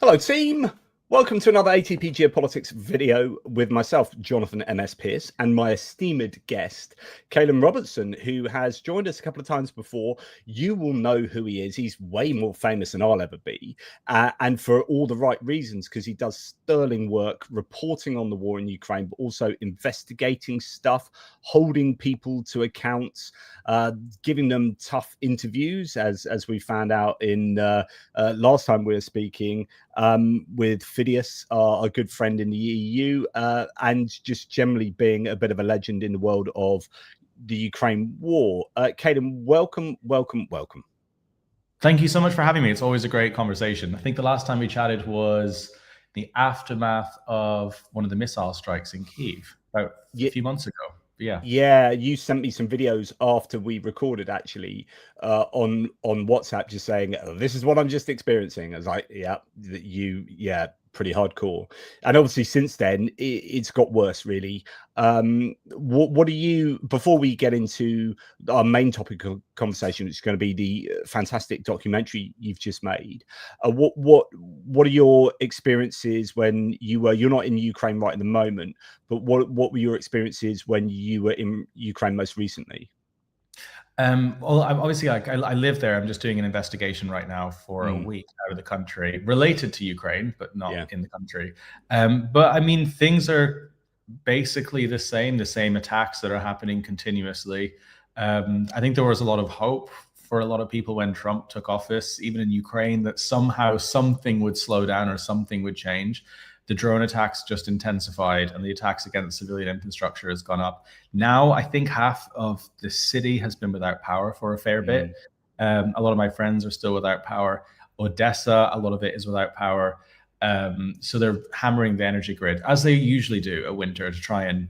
Hello team, welcome to another ATP Geopolitics video with myself, Jonathan MS Pearce, and my esteemed guest, Caolan Robertson, who has joined us a couple of times before. You will know who he is. He's way more famous than I'll ever be, and for all the right reasons, because he does sterling work reporting on the war in Ukraine, but also investigating stuff, holding people to account, giving them tough interviews, as we found out in last time we were speaking, with Phidias, our good friend in the EU, and just generally being a bit of a legend in the world of the Ukraine war. Caolan, welcome. Thank you so much for having me. It's always a great conversation. I think the last time we chatted was the aftermath of one of the missile strikes in Kyiv about a few months ago. Yeah, you sent me some videos after we recorded, actually, on WhatsApp, just saying, oh, this is what I'm just experiencing. I was like, yeah, pretty hardcore. And obviously since then it's got worse, really. What are you, before we get into our main topic of conversation, which is going to be the fantastic documentary you've just made, what are your experiences when you're not in Ukraine right at the moment, but what were your experiences when you were in Ukraine most recently? Well, I'm obviously, I live there. I'm just doing an investigation right now for a week out of the country related to Ukraine, but not in the country. But I mean, things are basically the same attacks that are happening continuously. I think there was a lot of hope for a lot of people when Trump took office, even in Ukraine, that somehow something would slow down or something would change. The drone attacks just intensified, and the attacks against civilian infrastructure has gone up. Now, I think half of the city has been without power for a fair bit. A lot of my friends are still without power. Odessa, a lot of it is without power. So they're hammering the energy grid, as they usually do at winter, to try and,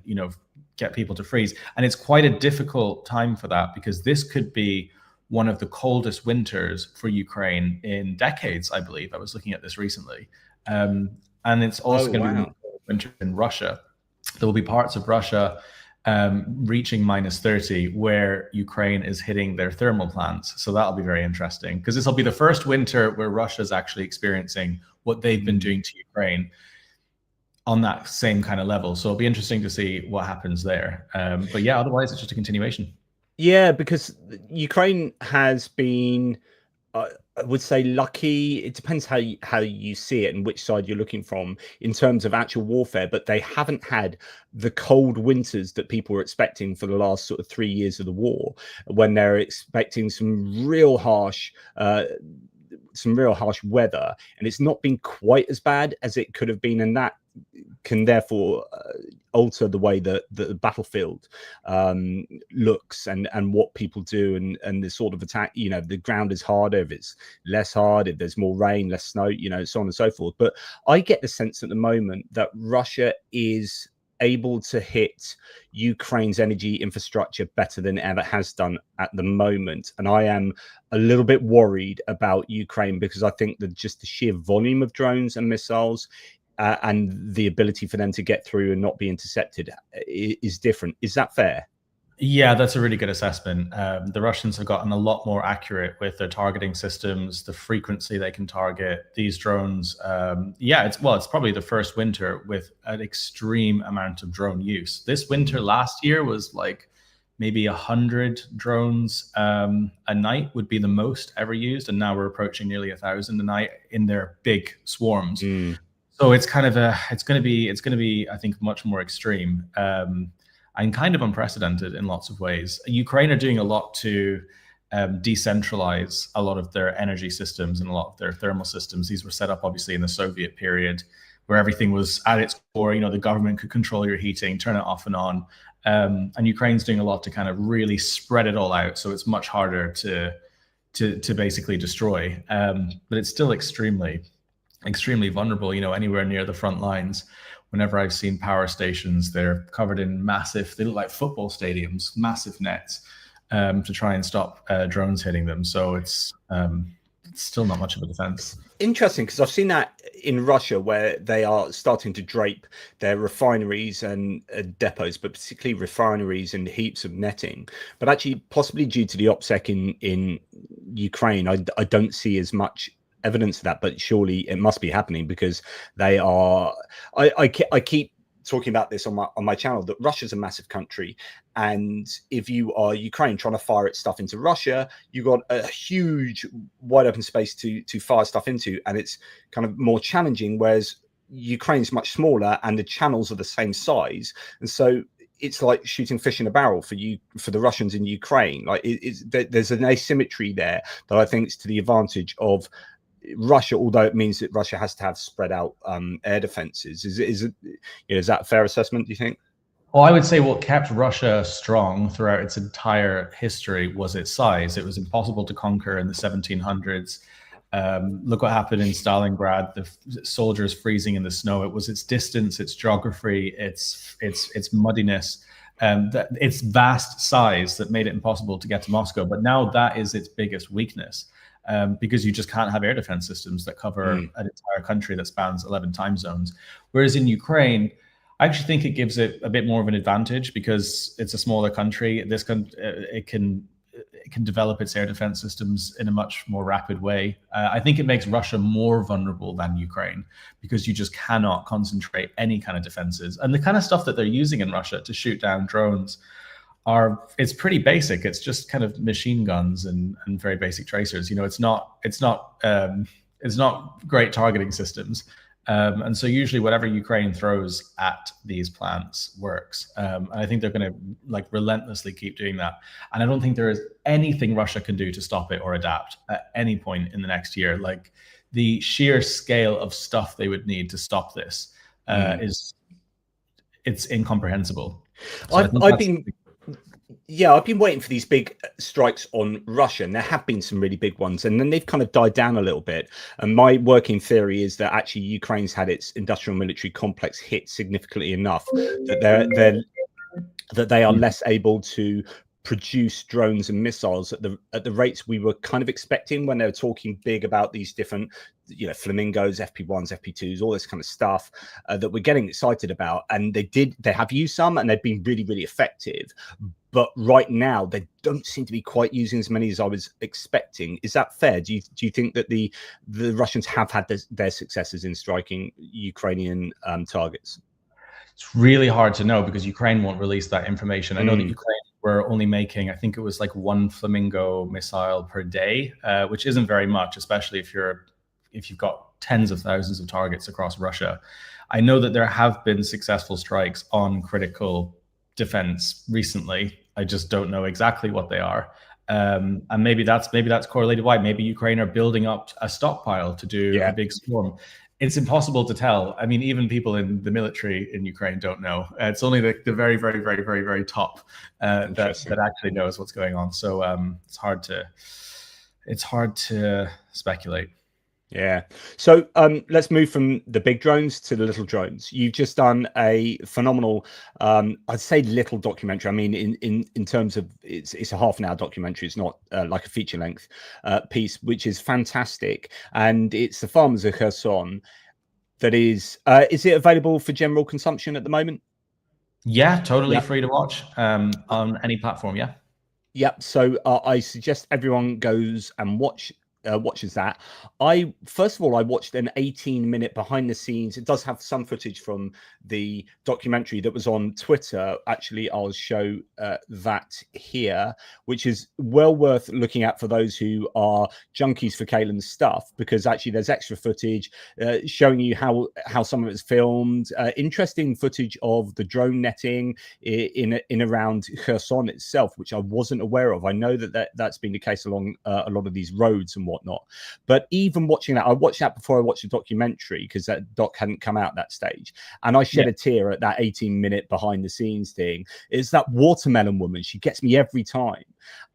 get people to freeze. And it's quite a difficult time for that, because this could be one of the coldest winters for Ukraine in decades, I believe. I was looking at this recently. And it's also going to be winter in Russia. There will be parts of Russia reaching -30, where Ukraine is hitting their thermal plants. So that'll be very interesting, because this will be the first winter where Russia is actually experiencing what they've been doing to Ukraine on that same kind of level. So it'll be interesting to see what happens there. But yeah, otherwise it's just a continuation. Yeah, because Ukraine has been, I would say, lucky. It depends how you see it and which side you're looking from in terms of actual warfare, but they haven't had the cold winters that people were expecting for the last sort of 3 years of the war, when they're expecting some real harsh weather, and it's not been quite as bad as it could have been, and that can therefore alter the way that the battlefield looks and what people do, and the sort of attack. The ground is harder if it's less hard, if there's more rain, less snow, so on and so forth. But I get the sense at the moment that Russia is able to hit Ukraine's energy infrastructure better than it ever has done at the moment, and I am a little bit worried about Ukraine, because I think that just the sheer volume of drones and missiles and the ability for them to get through and not be intercepted is different. Is that fair? Yeah, that's a really good assessment. The Russians have gotten a lot more accurate with their targeting systems, the frequency they can target these drones. It's probably the first winter with an extreme amount of drone use. This winter last year was like maybe 100 drones a night would be the most ever used, and now we're approaching nearly 1,000 a night in their big swarms. So it's kind of it's going to be, I think, much more extreme. And kind of unprecedented in lots of ways. Ukraine are doing a lot to decentralize a lot of their energy systems and a lot of their thermal systems. These were set up, obviously, in the Soviet period, where everything was at its core. The government could control your heating, turn it off and on. And Ukraine's doing a lot to kind of really spread it all out, so it's much harder to basically destroy. But it's still extremely vulnerable. Anywhere near the front lines. Whenever I've seen power stations, they're covered in they look like football stadiums, massive nets, to try and stop drones hitting them. So it's still not much of a defense. Interesting, because I've seen that in Russia, where they are starting to drape their refineries and depots, but particularly refineries, and heaps of netting. But actually, possibly due to the OPSEC in Ukraine, I don't see as much evidence of that, but surely it must be happening because they are. I keep talking about this on my channel, that Russia's a massive country, and if you are Ukraine trying to fire its stuff into Russia, you've got a huge wide open space to fire stuff into, and it's kind of more challenging, whereas Ukraine's much smaller and the channels are the same size, and so it's like shooting fish in a barrel for the Russians in Ukraine. Like there's an asymmetry there that I think is to the advantage of Russia, although it means that Russia has to have spread out air defenses. Is that a fair assessment, do you think? Well, I would say what kept Russia strong throughout its entire history was its size. It was impossible to conquer in the 1700s. Look what happened in Stalingrad, the soldiers freezing in the snow. It was its distance, its geography, its muddiness, its vast size that made it impossible to get to Moscow. But now that is its biggest weakness. Because you just can't have air defense systems that cover an entire country that spans 11 time zones. Whereas in Ukraine, I actually think it gives it a bit more of an advantage because it's a smaller country. It can develop its air defense systems in a much more rapid way. I think it makes Russia more vulnerable than Ukraine because you just cannot concentrate any kind of defenses. And the kind of stuff that they're using in Russia to shoot down drones it's pretty basic. It's just kind of machine guns and very basic tracers. It's not great targeting systems. And so usually whatever Ukraine throws at these plants works. And I think they're going to relentlessly keep doing that. And I don't think there is anything Russia can do to stop it or adapt at any point in the next year. Like the sheer scale of stuff they would need to stop this it's incomprehensible. So I've been waiting for these big strikes on Russia, and there have been some really big ones, and then they've kind of died down a little bit. And my working theory is that actually Ukraine's had its industrial military complex hit significantly enough that they are less able to produce drones and missiles at the rates we were kind of expecting when they were talking big about these different, flamingos, FP1s, FP2s, all this kind of stuff that we're getting excited about. And they have used some, and they've been really, really effective. But right now, they don't seem to be quite using as many as I was expecting. Is that fair? Do you think that the Russians have had their successes in striking Ukrainian targets? It's really hard to know because Ukraine won't release that information. I know that Ukraine were only making, I think it was like 1 Flamingo missile per day, which isn't very much, especially if you've got tens of thousands of targets across Russia. I know that there have been successful strikes on critical defense recently. I just don't know exactly what they are. And maybe that's correlated why. Maybe Ukraine are building up a stockpile to do a big storm. It's impossible to tell. I mean, even people in the military in Ukraine don't know. It's only the very, very, very, very, very top that actually knows what's going on. So it's hard to speculate. Yeah. So let's move from the big drones to the little drones. You've just done a phenomenal, I'd say little documentary. I mean, in terms of it's a half an hour documentary. It's not like a feature length piece, which is fantastic. And it's the farmers of Kherson. That is it available for general consumption at the moment? Yeah, totally free to watch on any platform. Yeah. Yep. So I suggest everyone goes and watches that. First of all, I watched an 18-minute behind the scenes. It does have some footage from the documentary that was on Twitter. Actually, I'll show that here, which is well worth looking at for those who are junkies for Caolan's stuff, because actually there's extra footage showing you how some of it's filmed. Interesting footage of the drone netting in around Kherson itself, which I wasn't aware of. I know that's been the case along a lot of these roads and whatnot. But even watching that, I watched that before I watched the documentary because that doc hadn't come out at that stage, and I shed a tear at that 18-minute behind the scenes thing. It's that watermelon woman. She gets me every time.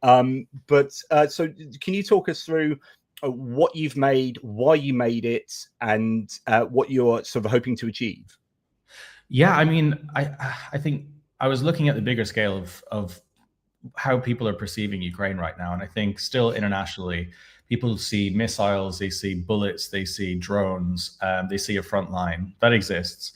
So can you talk us through what you've made, why you made it, and what you're sort of hoping to achieve? Yeah, I mean, I think I was looking at the bigger scale of how people are perceiving Ukraine right now, and I think still internationally, people see missiles, they see bullets, they see drones, they see a front line that exists.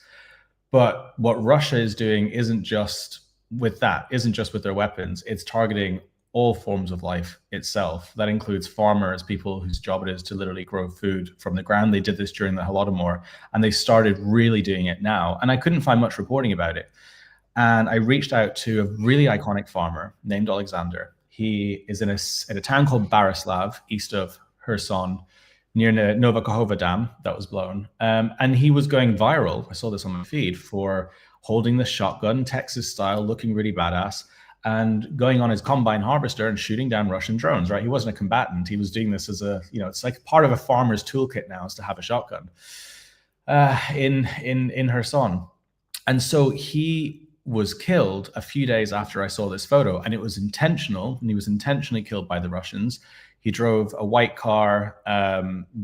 But what Russia is doing isn't just with their weapons, it's targeting all forms of life itself. That includes farmers, people whose job it is to literally grow food from the ground. They did this during the Holodomor, and they started really doing it now. And I couldn't find much reporting about it. And I reached out to a really iconic farmer named Alexander. He is in a town called Barislav, east of Kherson, near the Nova Kahova Dam that was blown. And he was going viral, I saw this on my feed, for holding the shotgun, Texas style, looking really badass, and going on his combine harvester and shooting down Russian drones, right? He wasn't a combatant. He was doing this as a, it's like part of a farmer's toolkit now is to have a shotgun in Kherson. And so he was killed a few days after I saw this photo, and it was intentional, and he was intentionally killed by the Russians. He drove a white car.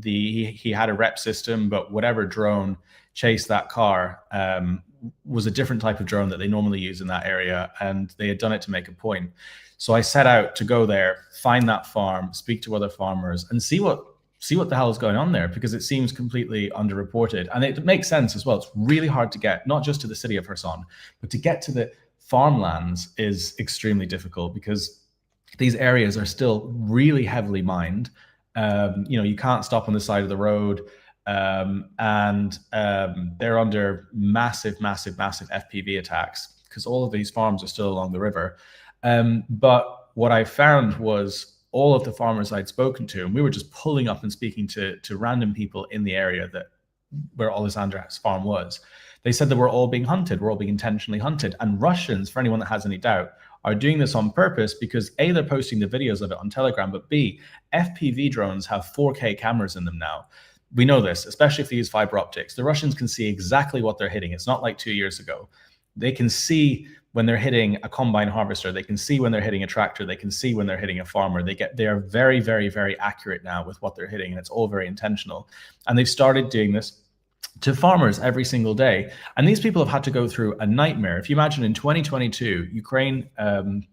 He had a rep system, but whatever drone chased that car was a different type of drone that they normally use in that area, and they had done it to make a point. So I set out to go there, find that farm, speak to other farmers, and see what the hell is going on there, because it seems completely underreported. And it makes sense as well. It's really hard to get, not just to the city of Kherson, but to get to the farmlands is extremely difficult, because these areas are still really heavily mined. You can't stop on the side of the road. And they're under massive FPV attacks, because all of these farms are still along the river. But what I found was all of the farmers I'd spoken to, and we were just pulling up and speaking to random people in the area where Alexander's farm was. They said that we're all being hunted. We're all being intentionally hunted. And Russians, for anyone that has any doubt, are doing this on purpose because A, they're posting the videos of it on Telegram, but B, FPV drones have 4K cameras in them now. We know this, especially if they use fiber optics. The Russians can see exactly what they're hitting. It's not like 2 years ago. They can see when they're hitting a combine harvester. They can see when they're hitting a tractor. They can see when they're hitting a farmer. They are very, very, very accurate now with what they're hitting, and it's all very intentional. And they've started doing this to farmers every single day. And these people have had to go through a nightmare. If you imagine in 2022, Ukraine,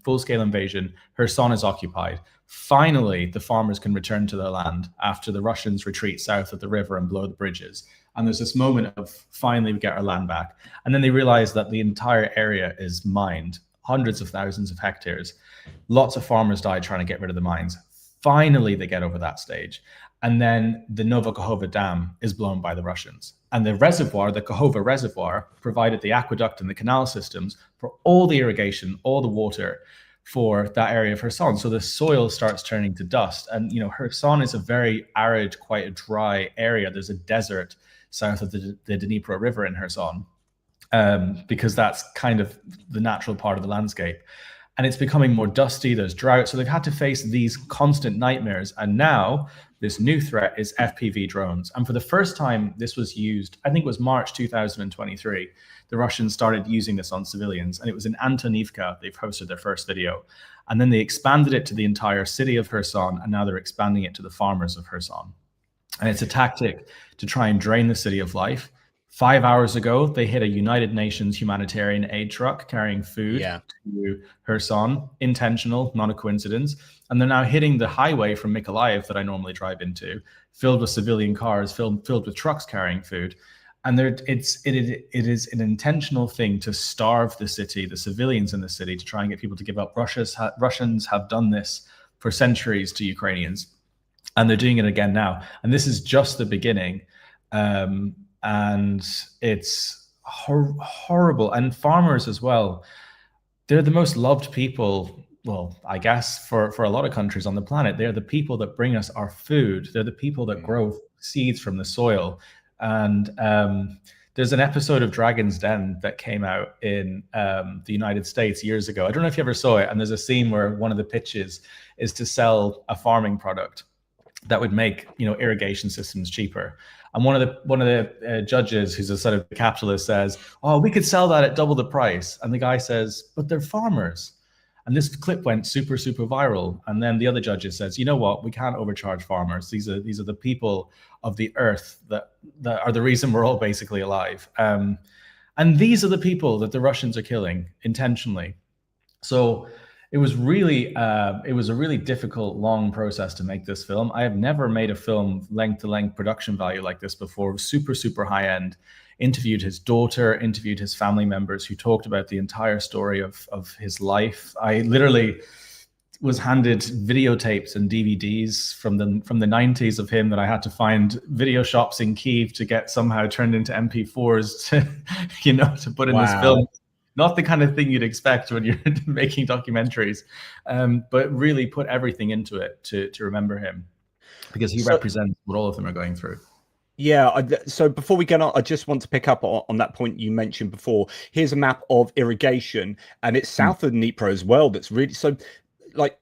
full-scale invasion, Kherson is occupied. Finally, the farmers can return to their land after the Russians retreat south of the river and blow the bridges. And there's this moment of finally we get our land back. And then they realize that the entire area is mined, hundreds of thousands of hectares. Lots of farmers died trying to get rid of the mines. Finally, they get over that stage. And then the Nova Kahova Dam is blown by the Russians. And the reservoir, the Kahova Reservoir, provided the aqueduct and the canal systems for all the irrigation, all the water for that area of Kherson. So the soil starts turning to dust. And, Kherson is a very arid, quite a dry area. There's a desert south of the Dnipro River in Kherson, because that's kind of the natural part of the landscape. And it's becoming more dusty, there's drought. So they've had to face these constant nightmares. And now this new threat is FPV drones. And for the first time, this was used, I think it was March 2023. The Russians started using this on civilians. And it was in Antonivka, they've posted their first video. And then they expanded it to the entire city of Kherson. And now they're expanding it to the farmers of Kherson. And it's a tactic to try and drain the city of life. 5 hours ago, they hit a United Nations humanitarian aid truck carrying food to Kherson. Intentional, not a coincidence. And they're now hitting the highway from Mykolaiv that I normally drive into, filled with civilian cars, filled with trucks carrying food. And it is an intentional thing to starve the city, the civilians in the city, to try and get people to give up. Russians have done this for centuries to Ukrainians, and they're doing it again now. And this is just the beginning. And it's horrible. And farmers as well, they're the most loved people, well, I guess for a lot of countries on the planet. They're the people that bring us our food. They're the people that grow seeds from the soil. And there's an episode of Dragon's Den that came out in the United States years ago. I don't know if you ever saw it. And there's a scene where one of the pitches is to sell a farming product that would make irrigation systems cheaper. And one of the judges, who's a sort of capitalist, says, "Oh, we could sell that at double the price." And the guy says, "But they're farmers." And this clip went super viral. And then the other judges says, "You know what? We can't overcharge farmers. These are the people of the earth that are the reason we're all basically alive." And these are the people that the Russians are killing intentionally. So it was a really difficult, long process to make this film. I have never made a film length-to-length production value like this before. It was super high-end. Interviewed his daughter, interviewed his family members, who talked about the entire story of his life. I literally was handed videotapes and DVDs from the 90s of him that I had to find video shops in Kyiv to get somehow turned into MP4s to, to put in this film. Not the kind of thing you'd expect when you're making documentaries, but really put everything into it to remember him, because he represents what all of them are going through. Yeah, so before we get on, I just want to pick up on that point you mentioned before. Here's a map of irrigation, and it's south of Dnipro as well. That's really, so like,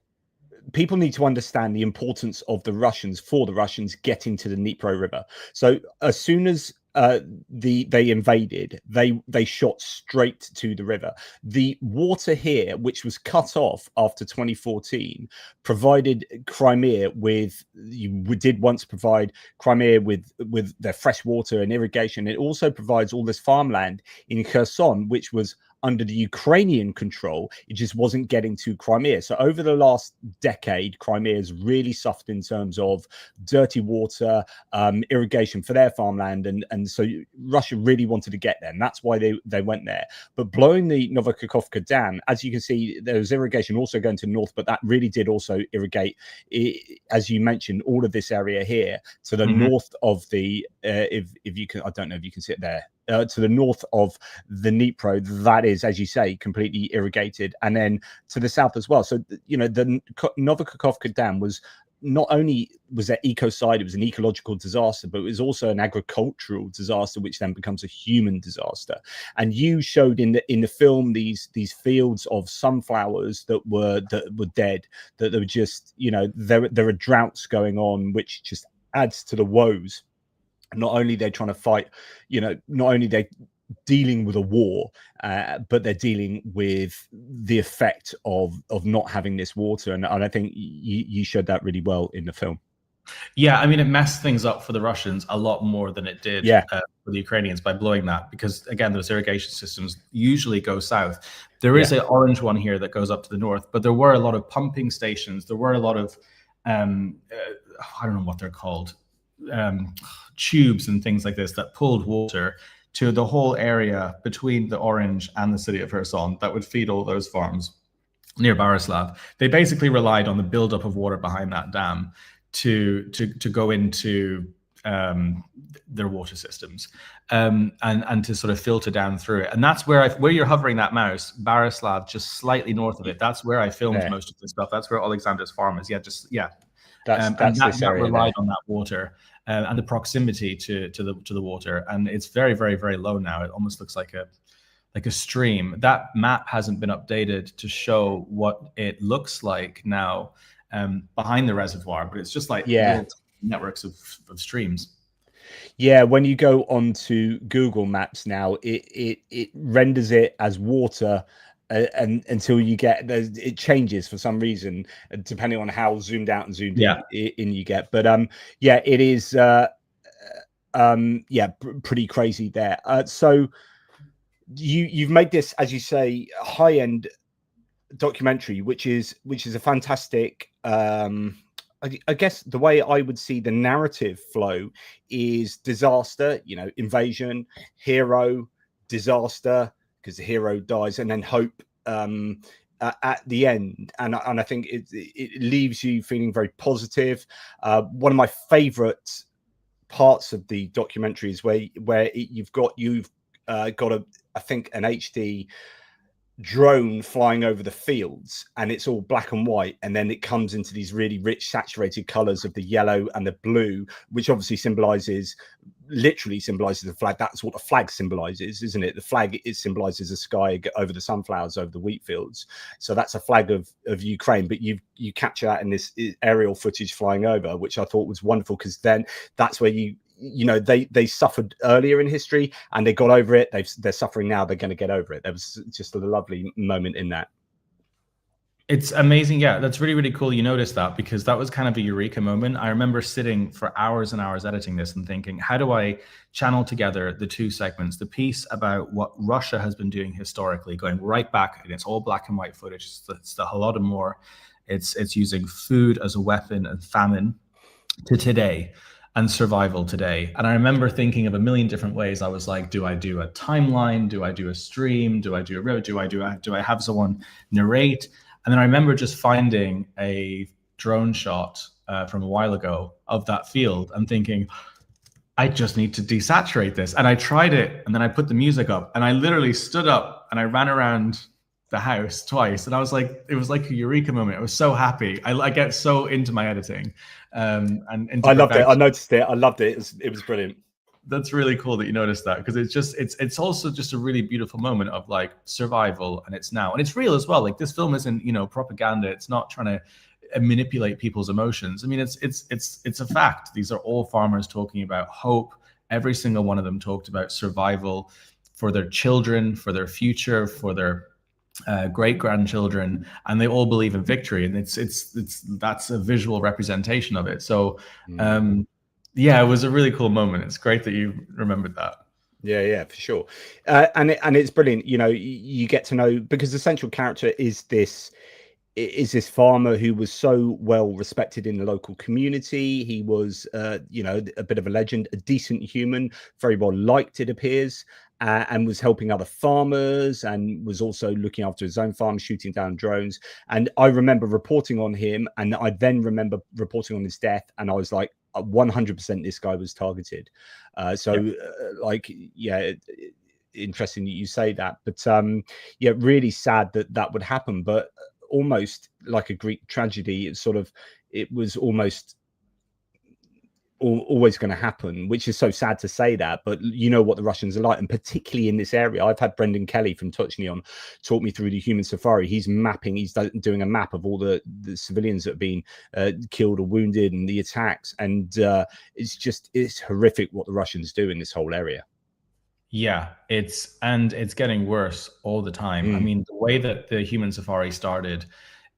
people need to understand the importance of the Russians getting to the Dnipro River. So as soon as they invaded, they shot straight to the river. The water here, which was cut off after 2014, provided Crimea with, did once provide Crimea with their fresh water and irrigation. It also provides all this farmland in Kherson, which was under the Ukrainian control. It just wasn't getting to Crimea. So over the last decade, Crimea has really suffered in terms of dirty water, irrigation for their farmland, and so Russia really wanted to get there, and that's why they went there. But blowing the Novokakhovka Dam, as you can see, there was irrigation also going to the north, but that really did also irrigate, as you mentioned, all of this area here to the north of the, if you can, I don't know if you can see it there, to the north of the Dnipro, that is, as you say, completely irrigated, and then to the south as well. So, the Novokakhovka Dam was, not only was there ecocide, it was an ecological disaster, but it was also an agricultural disaster, which then becomes a human disaster. And you showed in the film these fields of sunflowers that were dead, that they were just, there are droughts going on, which just adds to the woes. Not only they're trying to fight, not only they're dealing with a war, but they're dealing with the effect of not having this water. And I think you showed that really well in the film. Yeah, I mean, it messed things up for the Russians a lot more than it did for the Ukrainians by blowing that, because, again, those irrigation systems usually go south. There is an orange one here that goes up to the north, but there were a lot of pumping stations. There were a lot of, I don't know what they're called, tubes and things like this that pulled water to the whole area between the Orange and the city of Kherson that would feed all those farms near Borislav. They basically relied on the buildup of water behind that dam to go into their water systems, and to sort of filter down through it. And that's where you're hovering that mouse, Borislav, just slightly north of it. That's where I filmed most of this stuff. That's where Alexander's farm is. That relied on that water. And the proximity to the water, and it's very, very, very low now. It almost looks like a stream. That map hasn't been updated to show what it looks like now behind the reservoir, but it's just like networks of streams. Yeah, when you go onto Google Maps now, it renders it as water. And until you get, it changes for some reason depending on how zoomed out and zoomed in you get. But it is pretty crazy there. So you've made this, as you say, high-end documentary, which is a fantastic. I guess the way I would see the narrative flow is disaster, invasion, hero, disaster, because the hero dies, and then hope at the end, and I think it leaves you feeling very positive. One of my favorite parts of the documentary is where you've got I think an HD drone flying over the fields, and it's all black and white, and then it comes into these really rich saturated colors of the yellow and the blue, which obviously literally symbolizes the flag. That's what the flag symbolizes, isn't it? The flag, it symbolizes the sky over the sunflowers over the wheat fields. So that's a flag of Ukraine, but you capture that in this aerial footage flying over, which I thought was wonderful, because then that's where they suffered earlier in history and they got over it. They're suffering now, they're going to get over it. There was just a lovely moment in that. It's amazing. Yeah, that's really, really cool. You noticed that, because that was kind of a eureka moment. I remember sitting for hours and hours editing this and thinking, how do I channel together the two segments, the piece about what Russia has been doing historically, going right back, and it's all black and white footage. It's the Holodomor. It's using food as a weapon and famine, to today and survival today. And I remember thinking of a million different ways. I was like, do I do a timeline? Do I do a stream? Do I do a do I have someone narrate? And then I remember just finding a drone shot from a while ago of that field and thinking, I just need to desaturate this. And I tried it, and then I put the music up, and I literally stood up and I ran around the house twice, and I was like, it was like a eureka moment. I was so happy. I get so into my editing, and I loved it. I noticed it. I loved it. It was brilliant. That's really cool that you noticed that, because it's also just a really beautiful moment of like survival, and it's now, and it's real as well. Like, this film isn't, you know, propaganda. It's not trying to manipulate people's emotions. I mean, it's a fact. These are all farmers talking about hope. Every single one of them talked about survival for their children, for their future, for their great grandchildren, and they all believe in victory. And that's a visual representation of it. So yeah, it was a really cool moment. It's great that you remembered that. Yeah, for sure. And it's brilliant. You know, you get to know, because the central character is this farmer who was so well respected in the local community. He was, you know, a bit of a legend, a decent human, very well liked, it appears, and was helping other farmers, and was also looking after his own farm, shooting down drones. And I remember reporting on him, and I then remember reporting on his death, and I was like, 100% this guy was targeted. Like, yeah, interesting that you say that. But yeah, really sad that would happen, but almost like a Greek tragedy. It was almost always going to happen, which is so sad to say that, but you know what the Russians are like, and particularly in this area. I've had Brendan Kelly from Touchny on talk me through the human safari. He's doing a map of all the civilians that have been killed or wounded, and the attacks, and it's horrific what the Russians do in this whole area. Yeah, it's getting worse all the time. I mean, the way that the human safari started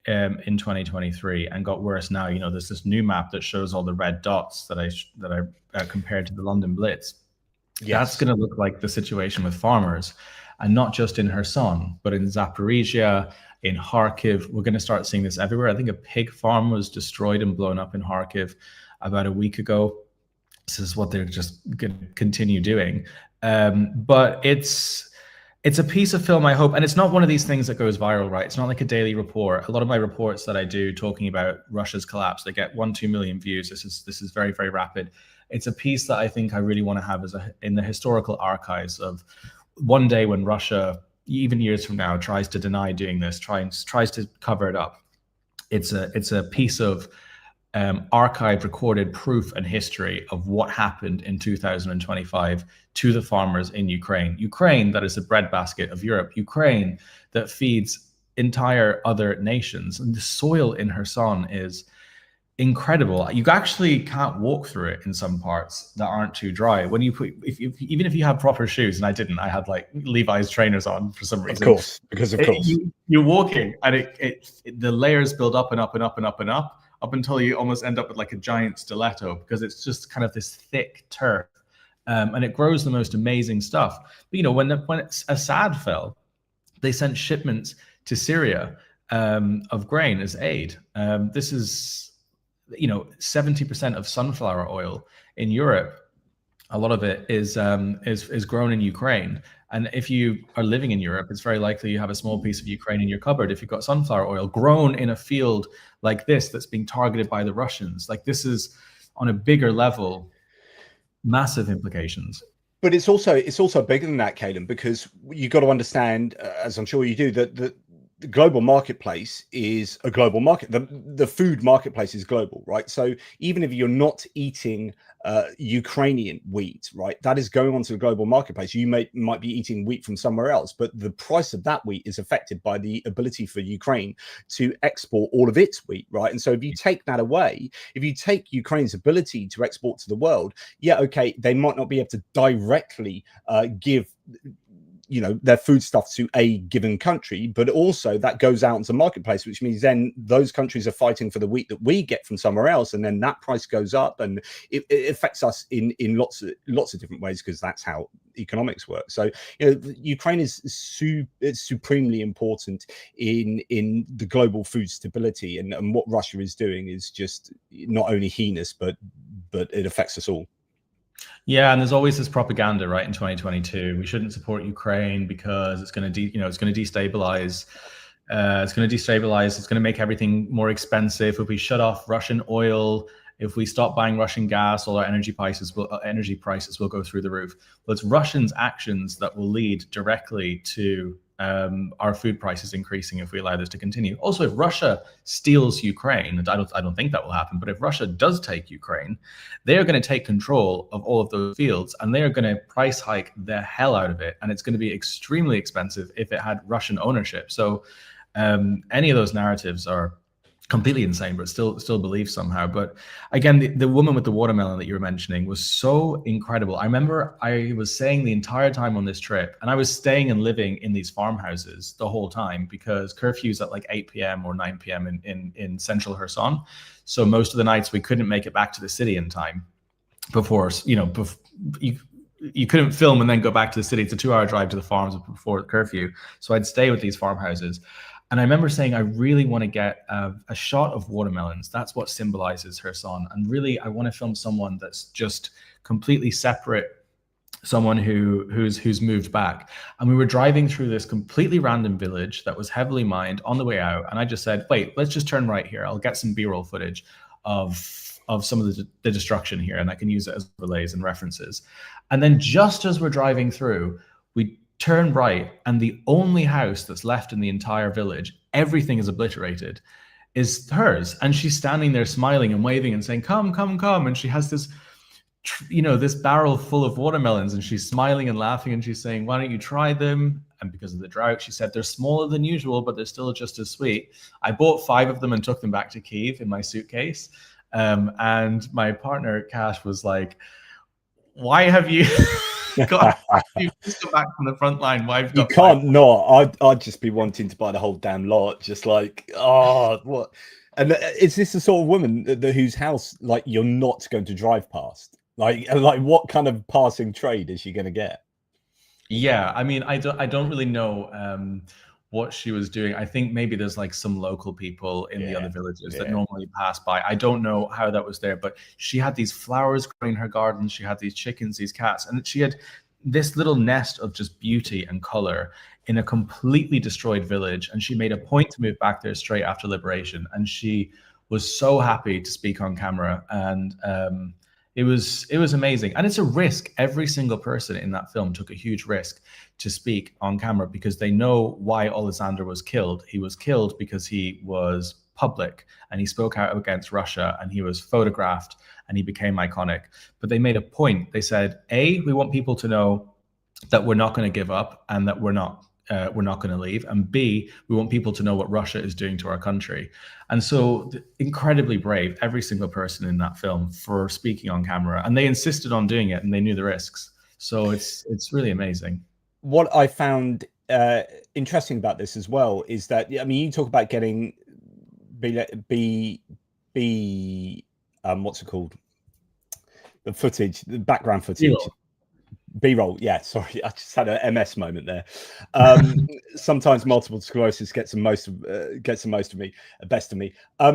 in 2023 and got worse now, you know, there's this new map that shows all the red dots that I compared to the London Blitz. Yes. That's going to look like the situation with farmers, and not just in Kherson, but in Zaporizhia, in Kharkiv. We're going to start seeing this everywhere. I think a pig farm was destroyed and blown up in Kharkiv about a week ago. This is what they're just going to continue doing. But it's a piece of film, I hope, and it's not one of these things that goes viral, right? It's not like a daily report. A lot of my reports that I do talking about Russia's collapse, they get 1-2 million views. This is very, very rapid. It's a piece that I think I really want to have in the historical archives of one day when Russia, even years from now, tries to deny doing this, tries to cover it up. It's a piece of archived, recorded proof and history of what happened in 2025 to the farmers in Ukraine. Ukraine, that is the breadbasket of Europe. Ukraine, that feeds entire other nations. And the soil in Kherson is incredible. You actually can't walk through it in some parts that aren't too dry. When you put, even if you have proper shoes, and I didn't, I had like Levi's trainers on for some reason. Of course, because of course. You're walking, and the layers build up and up and up and up and up until you almost end up with like a giant stiletto, because it's just kind of this thick turf, and it grows the most amazing stuff. But you know, when Assad fell, they sent shipments to Syria of grain as aid. This is, you know, 70% of sunflower oil in Europe. A lot of it is grown in Ukraine. And if you are living in Europe, it's very likely you have a small piece of Ukraine in your cupboard if you've got sunflower oil grown in a field like this that's being targeted by the Russians. Like, this is on a bigger level, massive implications. But it's also bigger than that, Caolan, because you got to understand, as I'm sure you do, that the global marketplace is a global market. The food marketplace is global, right? So even if you're not eating Ukrainian wheat, right, that is going onto the global marketplace. You might be eating wheat from somewhere else, but the price of that wheat is affected by the ability for Ukraine to export all of its wheat, right? And so if you take that away, if you take Ukraine's ability to export to the world, yeah, okay, they might not be able to directly give, you know, their foodstuff to a given country, but also that goes out into the marketplace, which means then those countries are fighting for the wheat that we get from somewhere else, and then that price goes up, and it affects us in lots of different ways, because that's how economics work. So, you know, Ukraine is supremely important in the global food stability, and what Russia is doing is just not only heinous, but it affects us all. Yeah, and there's always this propaganda, right? In 2022, we shouldn't support Ukraine because it's going to, destabilize It's going to destabilize. It's going to make everything more expensive. If we shut off Russian oil, if we stop buying Russian gas, all our energy prices will go through the roof. Well, it's Russians' actions that will lead directly to our food prices increasing if we allow this to continue. Also, if Russia steals Ukraine, and I don't think that will happen, but if Russia does take Ukraine, they are going to take control of all of those fields, and they are going to price hike the hell out of it, and it's going to be extremely expensive if it had Russian ownership. So any of those narratives are completely insane, but still believe somehow. But again, the woman with the watermelon that you were mentioning was so incredible. I remember I was saying the entire time on this trip, and I was staying and living in these farmhouses the whole time because curfew's at like 8 p.m. or 9 p.m. in central Kherson. So most of the nights we couldn't make it back to the city in time before, you couldn't film and then go back to the city. It's a 2-hour drive to the farms before the curfew. So I'd stay with these farmhouses. And I remember saying, I really want to get a shot of watermelons. That's what symbolizes Kherson. And really, I want to film someone that's just completely separate, someone who's moved back. And we were driving through this completely random village that was heavily mined on the way out. And I just said, wait, let's just turn right here. I'll get some B-roll footage of some of the destruction here, and I can use it as relays and references. And then just as we're driving through, we turn right, and the only house that's left in the entire village, everything is obliterated, is hers. And she's standing there smiling and waving and saying, come, come, come. And she has this, this barrel full of watermelons, and she's smiling and laughing, and she's saying, why don't you try them? And because of the drought, she said, they're smaller than usual, but they're still just as sweet. I bought 5 of them and took them back to Kyiv in my suitcase. And my partner, Cash, was like, why have you... God, you just come back from the front line. You can't not. I'd just be wanting to buy the whole damn lot. Just like, oh, what? And is this the sort of woman whose house like you're not going to drive past? Like what kind of passing trade is she going to get? Yeah, I mean, I don't really know what she was doing. I think maybe there's like some local people in the other villages that normally pass by. I don't know how that was there, but she had these flowers growing in her garden. She had these chickens, these cats, and she had this little nest of just beauty and color in a completely destroyed village. And she made a point to move back there straight after liberation. And she was so happy to speak on camera. And it was amazing. And it's a risk. Every single person in that film took a huge risk to speak on camera because they know why Alexander was killed. He was killed because he was public and he spoke out against Russia and he was photographed and he became iconic. But they made a point. They said, A, we want people to know that we're not going to give up and that we're not going to leave. And B, we want people to know what Russia is doing to our country. And so incredibly brave, every single person in that film for speaking on camera. And they insisted on doing it and they knew the risks. So it's really amazing. What I found interesting about this as well is that, I mean, you talk about getting what's it called? The footage, the background footage. B-roll, yeah, sorry, I just had an MS moment there. Sometimes multiple sclerosis gets the most of me, best of me.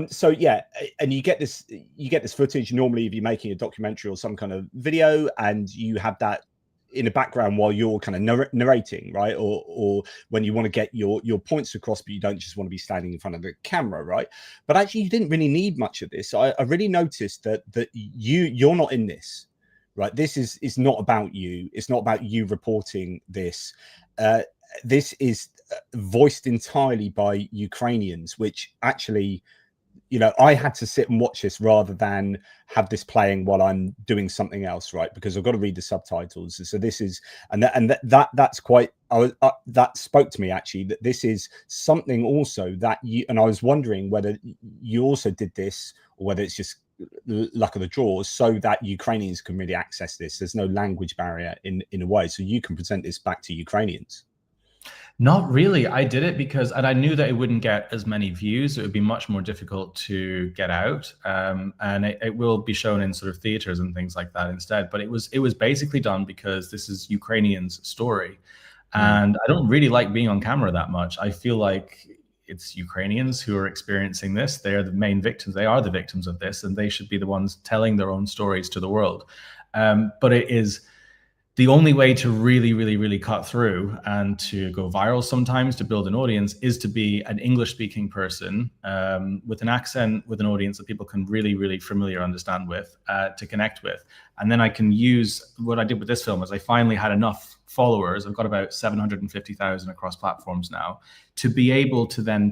So yeah, and you get this footage normally if you're making a documentary or some kind of video, and you have that in the background while you're kind of narrating, right? Or when you want to get your points across, but you don't just want to be standing in front of the camera, right? But actually, you didn't really need much of this. I really noticed that you're not in this. Right, this is not about you. It's not about you reporting this. This is voiced entirely by Ukrainians, which actually, I had to sit and watch this rather than have this playing while I'm doing something else, right? Because I've got to read the subtitles. So this is, that's quite. That spoke to me actually. That this is something also that you, and I was wondering whether you also did this or whether it's just luck of the draw, so that Ukrainians can really access this. There's no language barrier in a way, so you can present this back to Ukrainians. Not really. I did it because, and I knew that it wouldn't get as many views. It would be much more difficult to get out, and it will be shown in sort of theaters and things like that instead. But it was basically done because this is Ukrainians' story, and I don't really like being on camera that much. I feel like it's Ukrainians who are experiencing this. They're the main victims. They are the victims of this, and they should be the ones telling their own stories to the world. But the only way to really cut through and to go viral sometimes, to build an audience, is to be an English-speaking person with an accent, with an audience that people can really familiar understand with, to connect with. And then I can use what I did with this film is I finally had enough followers. I've got about 750,000 across platforms now to be able to then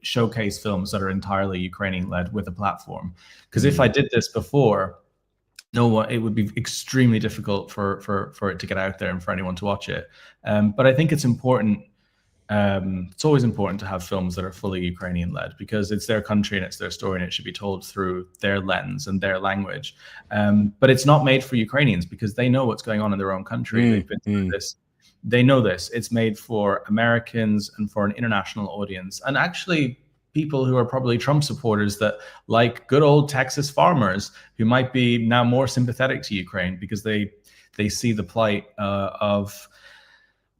showcase films that are entirely Ukrainian-led with a platform. Because if I did this before, it would be extremely difficult for it to get out there and for anyone to watch it. But I think it's important. It's always important to have films that are fully Ukrainian-led, because it's their country and it's their story, and it should be told through their lens and their language. But it's not made for Ukrainians because they know what's going on in their own country. They've been through this. They know this. It's made for Americans and for an international audience, and actually people who are probably Trump supporters that like good old Texas farmers who might be now more sympathetic to Ukraine because they see the plight of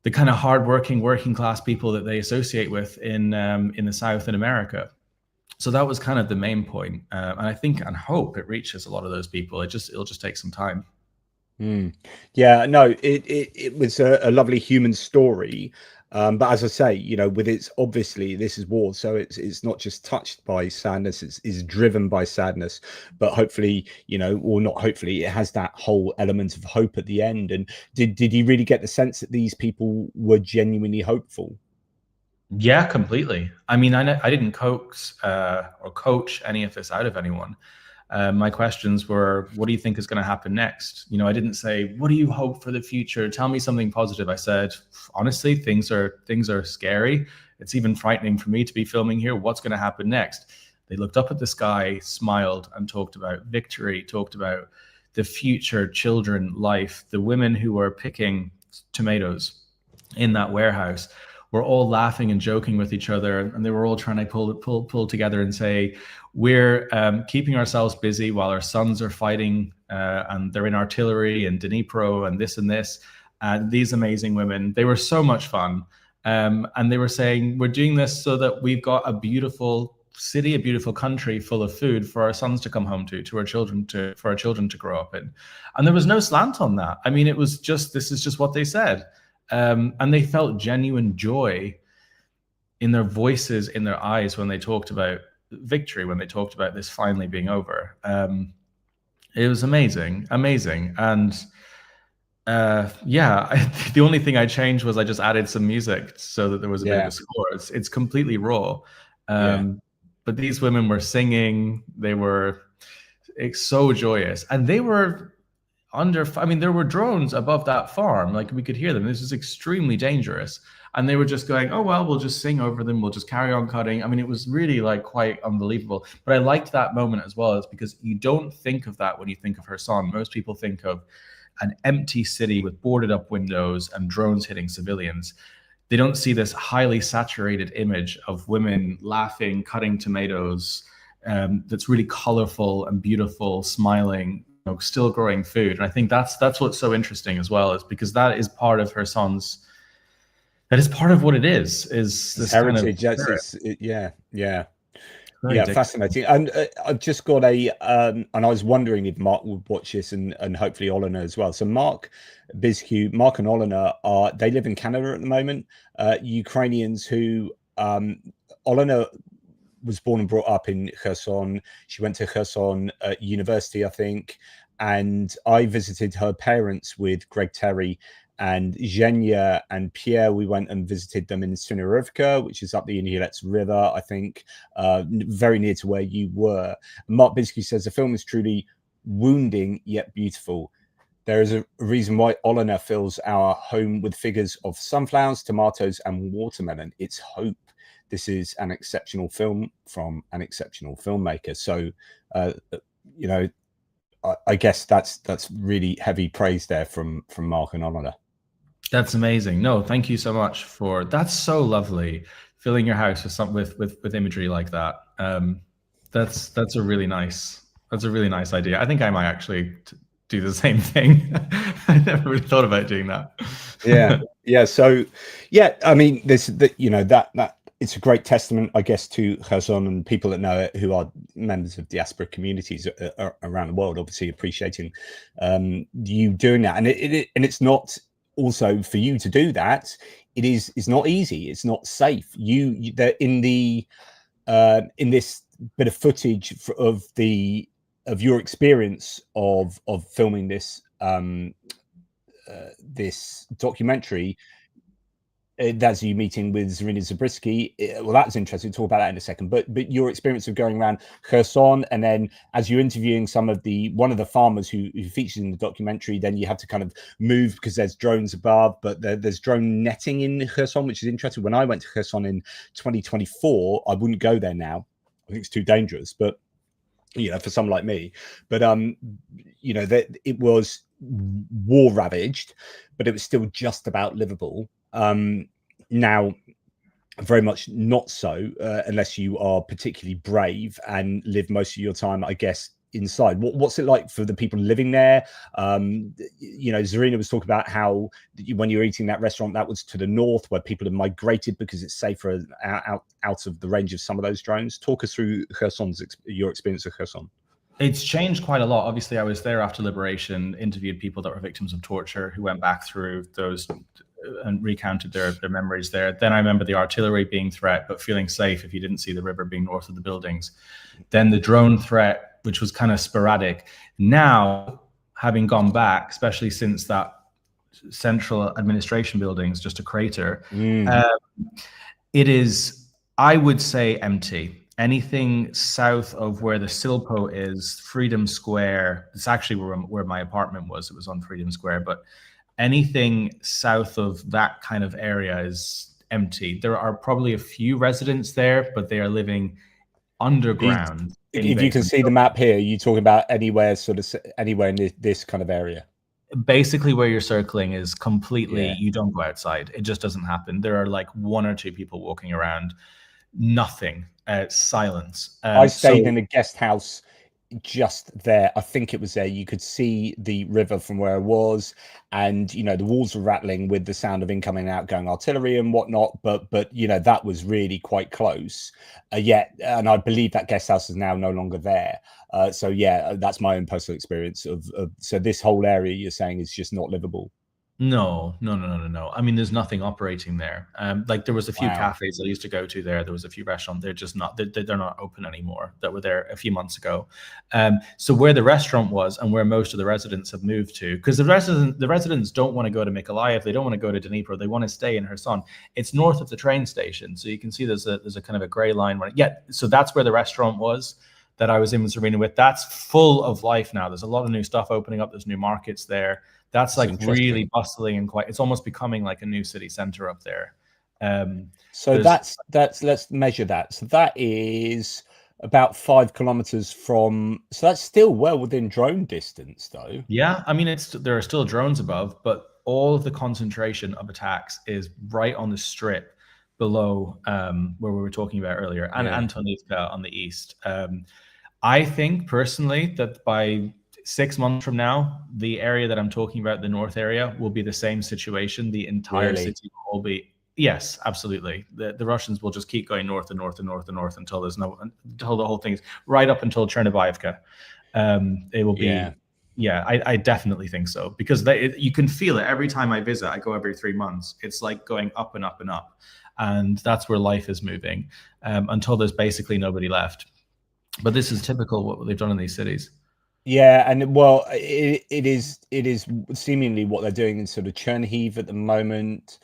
the kind of hardworking working class people that they associate with in the South in America. So that was kind of the main point, and I think and hope it reaches a lot of those people. It'll just take some time. Yeah, no, it was a lovely human story. But as I say, with its, obviously this is war, so it's not just touched by sadness, it's driven by sadness, but hopefully, or not hopefully, it has that whole element of hope at the end. And did you really get the sense that these people were genuinely hopeful? Yeah, completely. I mean, I didn't coax or coach any of this out of anyone. My questions were, what do you think is going to happen next? I didn't say, what do you hope for the future? Tell me something positive. I said, honestly, things are scary. It's even frightening for me to be filming here. What's going to happen next? They looked up at the sky, smiled, and talked about victory, talked about the future, children, life. The women who were picking tomatoes in that warehouse were all laughing and joking with each other, and they were all trying to pull together and say, we're keeping ourselves busy while our sons are fighting, and they're in artillery and Dnipro and this and this. And these amazing women, they were so much fun. And they were saying, we're doing this so that we've got a beautiful city, a beautiful country full of food for our sons to come home to for our children to grow up in. And there was no slant on that. I mean, it was just, this is just what they said. And they felt genuine joy in their voices, in their eyes, when they talked about victory, when they talked about this finally being over. It was amazing. And the only thing I changed was I just added some music so that there was a bit of a score. It's completely raw. But these women were singing. They were so joyous. And they were there were drones above that farm. Like, we could hear them. This is extremely dangerous. And they were just going, oh, well, we'll just sing over them. We'll just carry on cutting. I mean, it was really quite unbelievable. But I liked that moment as well, is because you don't think of that when you think of Kherson. Most people think of an empty city with boarded up windows and drones hitting civilians. They don't see this highly saturated image of women laughing, cutting tomatoes, that's really colorful and beautiful, smiling, still growing food. And I think that's what's so interesting as well, is because that is part of Kherson's, that is part of what it is this heritage. Kind of Fascinating. And I've just got and I was wondering if Mark would watch this, and hopefully Olena as well. So Mark and Olena they live in Canada at the moment. Ukrainians who Olena was born and brought up in Kherson. She went to Kherson University, I think, and I visited her parents with Greg Terry and Zhenya and Pierre. We went and visited them in Synovivka, which is up the Inhulets River, I think, very near to where you were. Mark Binsky says the film is truly wounding yet beautiful. There is a reason why Olena fills our home with figures of sunflowers, tomatoes, and watermelon. It's hope. This is an exceptional film from an exceptional filmmaker. So, I guess that's really heavy praise there from Mark and Olena. That's amazing. No, thank you so much for that's so lovely. Filling your house with imagery like that. That's a really nice idea. I think I might actually do the same thing. I never really thought about doing that. Yeah. So I mean, it's a great testament, I guess, to Kherson and people that know it, who are members of diaspora communities around the world, obviously appreciating you doing that. And it's not also for you to do that. It's not easy. It's not safe. In this bit of footage of your experience of filming this this documentary. That's you meeting with Zarina Zabriskie. Well, that's interesting. We'll talk about that in a second. But your experience of going around Kherson, and then as you're interviewing one of the farmers who features in the documentary, then you have to kind of move because there's drones above, but there's drone netting in Kherson, which is interesting. When I went to Kherson in 2024, I wouldn't go there now. I think it's too dangerous, but for someone like me. But that it was war ravaged, but it was still just about livable. Now, very much not so, unless you are particularly brave and live most of your time, I guess, inside. What's it like for the people living there? Zarina was talking about how when you were eating that restaurant, that was to the north, where people have migrated because it's safer out of the range of some of those drones. Talk us through your experience of Kherson. It's changed quite a lot. Obviously, I was there after liberation, interviewed people that were victims of torture who went back through those and recounted their memories there. Then I remember the artillery being threat, but feeling safe if you didn't see the river being north of the buildings. Then the drone threat, which was kind of sporadic. Now, having gone back, especially since that central administration building is just a crater, it is, I would say, empty. Anything south of where the Silpo is, Freedom Square, it's actually where my apartment was. It was on Freedom Square, but anything south of that kind of area is empty. There are probably a few residents there, but they are living underground. If you can see the map here, you're talking about anywhere in this kind of area. Basically, where you're circling is completely, you don't go outside. It just doesn't happen. There are like one or two people walking around. Nothing. Silence. I stayed in a guest house just there. I think it was there. You could see the river from where I was, and the walls were rattling with the sound of incoming and outgoing artillery and whatnot. But that was really quite close. And I believe that guest house is now no longer there. So that's my own personal experience of. So this whole area you're saying is just not livable. No. I mean, there's nothing operating there. Like there was a few cafes I used to go to there. There was a few restaurants. They're just not. They're not open anymore. That were there a few months ago. So where the restaurant was and where most of the residents have moved to, because the residents don't want to go to Mykolaiv. They don't want to go to Dnipro. They want to stay in Kherson. It's north of the train station, so you can see there's a kind of a gray line running. So that's where the restaurant was that I was in with Zarina with. That's full of life now. There's a lot of new stuff opening up. There's new markets there. That's like really bustling and it's almost becoming like a new city center up there. So that's let's measure that. So that is about 5 kilometers from. So that's still well within drone distance, though. Yeah, I mean there are still drones above, but all of the concentration of attacks is right on the strip below where we were talking about earlier, and Antonivka on the east. I think personally that by 6 months from now, the area that I'm talking about, the north area, will be the same situation. The entire city will be, yes, absolutely. The Russians will just keep going north and north and north and north until until the whole thing is right up until Chernobyevka. It will be, I definitely think so, because you can feel it every time I visit. I go every 3 months. It's like going up and up and up, and that's where life is moving until there's basically nobody left. But this is typical what they've done in these cities. Yeah, and well, it is seemingly what they're doing in sort of Chernihiv at the moment,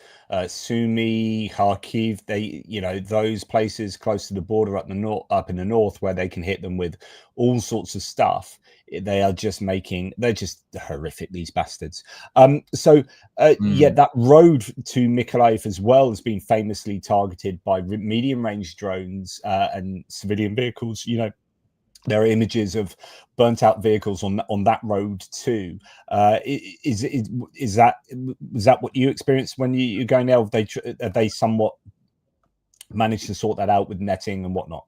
Sumy, Kharkiv. They, those places close to the border up in the north, where they can hit them with all sorts of stuff. They're just horrific, these bastards. That road to Mykolaiv as well has been famously targeted by medium range drones and civilian vehicles. There are images of burnt out vehicles on that road too. Was that what you experienced when you're going there? Have they somewhat managed to sort that out with netting and whatnot?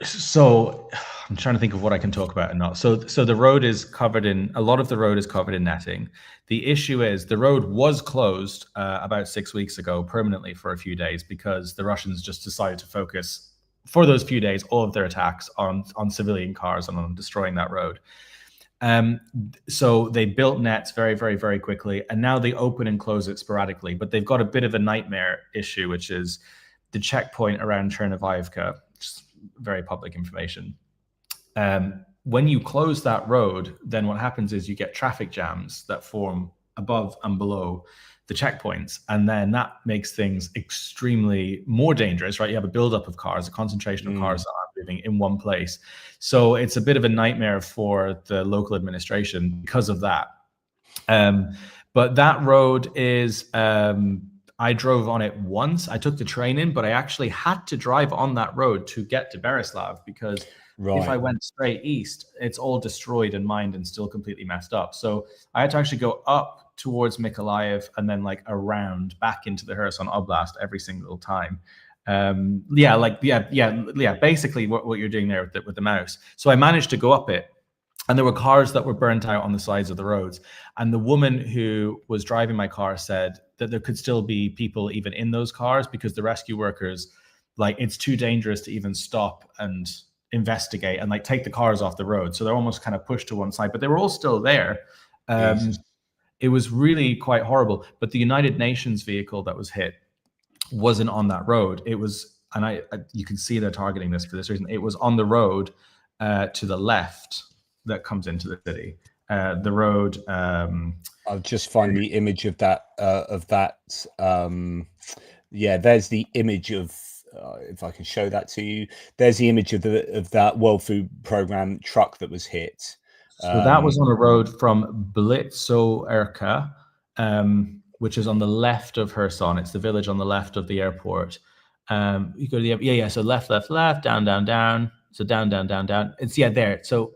So I'm trying to think of what I can talk about and not. So the road is covered in, a lot of the road is covered in netting. The issue is the road was closed about 6 weeks ago permanently for a few days because the Russians just decided to focus for those few days all of their attacks on civilian cars and on destroying that road. So they built nets very, very, very quickly, and now they open and close it sporadically. But they've got a bit of a nightmare issue, which is the checkpoint around Chernobyivka, very public information. When you close that road, then what happens is you get traffic jams that form above and below the checkpoints, and then that makes things extremely more dangerous, right? You have a buildup of cars, a concentration of cars that are moving in one place. So it's a bit of a nightmare for the local administration because of that. But that road is, I drove on it once. I took the train in, but I actually had to drive on that road to get to Berislav because if I went straight east, it's all destroyed and mined and still completely messed up. So I had to actually go up towards Mykolaiv and then like around back into the Kherson Oblast every single time. Basically what you're doing there with the mouse. So I managed to go up it, and there were cars that were burnt out on the sides of the roads. And the woman who was driving my car said that there could still be people even in those cars because the rescue workers, like, it's too dangerous to even stop and investigate and like take the cars off the road. So they're almost kind of pushed to one side, but they were all still there. It was really quite horrible. But the United Nations vehicle that was hit wasn't on that road. It was, and you can see they're targeting this for this reason. It was on the road to the left that comes into the city. The road. I'll just find the image of that. There's the image of. If I can show that to you, there's the image of that World Food Program truck that was hit. So that was on a road from Blitzoerka, which is on the left of Kherson. It's the village on the left of the airport. You go to the So left, down. So down. It's there. So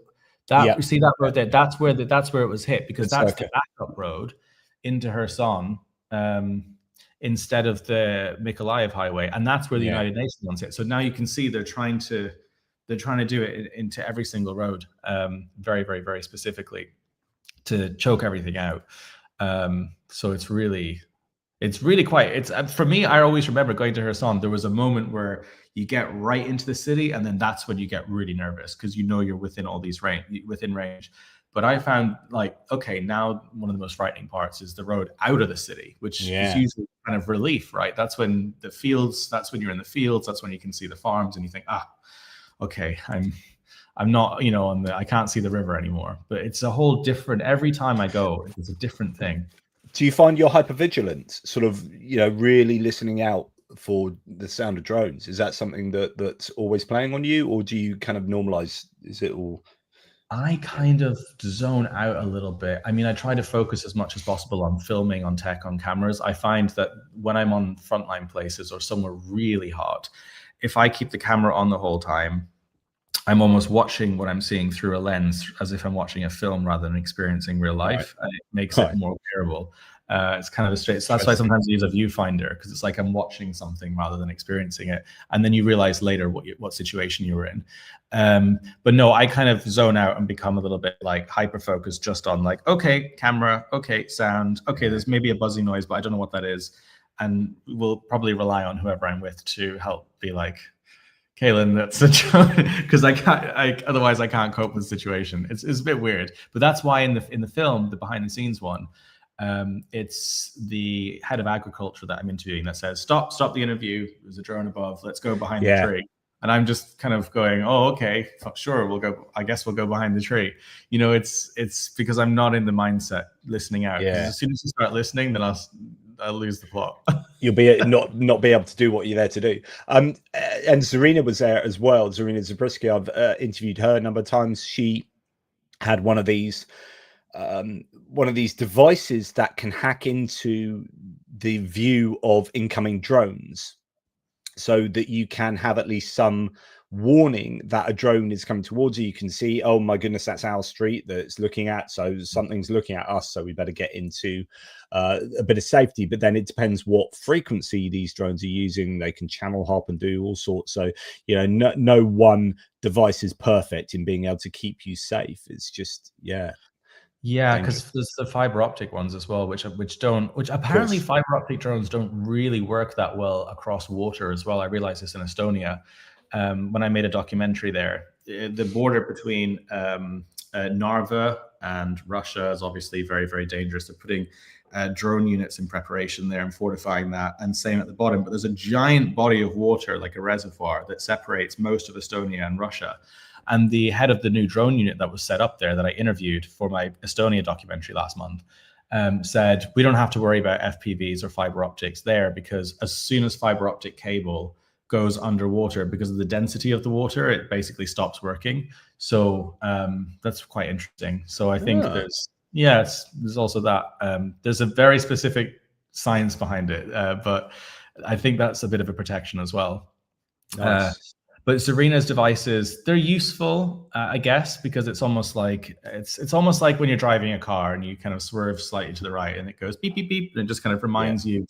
that you see that road there. That's where it was hit because that's the backup road into Kherson. Instead of the Mykolaiv highway, and that's where the United Nations wants it. So now you can see they're trying to do it into every single road, very, very, very specifically to choke everything out. So it's really quite. For me, I always remember going to Kherson. There was a moment where you get right into the city, and then that's when you get really nervous because you know you're within all these within range. But I found, like, okay, now one of the most frightening parts is the road out of the city, which is usually kind of relief, right? That's when you're in the fields, that's when you can see the farms and you think, okay, I'm not, I can't see the river anymore. But it's a whole different, every time I go, it's a different thing. Do you find you're hypervigilant, sort of, really listening out for the sound of drones? Is that something that's always playing on you, or do you kind of normalize? Is it all? I kind of zone out a little bit. I mean, I try to focus as much as possible on filming, on tech, on cameras. I find that when I'm on frontline places or somewhere really hot, if I keep the camera on the whole time, I'm almost watching what I'm seeing through a lens as if I'm watching a film rather than experiencing real life. And it makes it more bearable. It's kind of a straight. So that's why sometimes I use a viewfinder, because it's like I'm watching something rather than experiencing it, and then you realize later what situation you were in. But no, I kind of zone out and become a little bit like hyper focused just on like, okay, camera, okay, sound, okay, there's maybe a buzzing noise, but I don't know what that is, and we'll probably rely on whoever I'm with to help be like, Caolan, that's a joke, because otherwise I can't cope with the situation. It's a bit weird, but that's why in the film, the behind the scenes one, it's the head of agriculture that I'm interviewing that says, stop the interview, there's a drone above, let's go behind the tree. And I'm just kind of going, oh, okay, sure, I guess we'll go behind the tree. It's because I'm not in the mindset listening out. As soon as you start listening, then I'll lose the plot. You'll be not be able to do what you're there to do. And Zarina was there as well. Zarina Zabriskie, I've interviewed her a number of times. She had one of these devices that can hack into the view of incoming drones, so that you can have at least some warning that a drone is coming towards you. You can see, oh my goodness, that's our street that it's looking at, so something's looking at us, so we better get into a bit of safety. But then it depends what frequency these drones are using. They can channel hop and do all sorts. So, you know, no one device is perfect in being able to keep you safe. It's just, yeah, because there's the fiber optic ones as well, which apparently fiber optic drones don't really work that well across water as well. I realized this in Estonia when I made a documentary there. The border between Narva and Russia is obviously very, very dangerous. They're putting drone units in preparation there and fortifying that, and same at the bottom. But there's a giant body of water, like a reservoir, that separates most of Estonia and Russia. And the head of the new drone unit that was set up there that I interviewed for my Estonia documentary last month said, we don't have to worry about FPVs or fiber optics there, because as soon as fiber optic cable goes underwater, because of the density of the water, it basically stops working. So that's quite interesting. So I think there's also that. There's a very specific science behind it, but I think that's a bit of a protection as well. Nice. But Zarina's devices, they're useful, I guess, because it's almost like when you're driving a car and you kind of swerve slightly to the right and it goes beep beep beep, and it just kind of reminds you.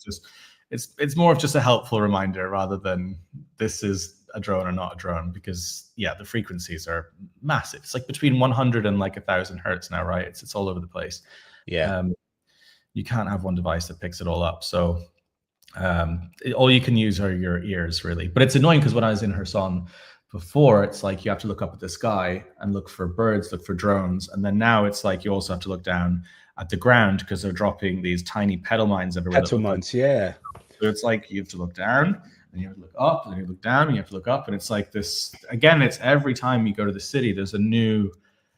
It's more of just a helpful reminder rather than this is a drone or not a drone, because the frequencies are massive. It's like between 100 and like 1,000 hertz now, right? It's all over the place. Yeah, you can't have one device that picks it all up. So all you can use are your ears, really. But it's annoying because when I was in Kherson before, it's like you have to look up at the sky and look for birds, look for drones, and then now it's like you also have to look down at the ground because they're dropping these tiny pedal mines everywhere. Pedal mines, yeah. So it's like you have to look down and you have to look up, and then you look down and you have to look up, and it's like this again. It's every time you go to the city, there's a new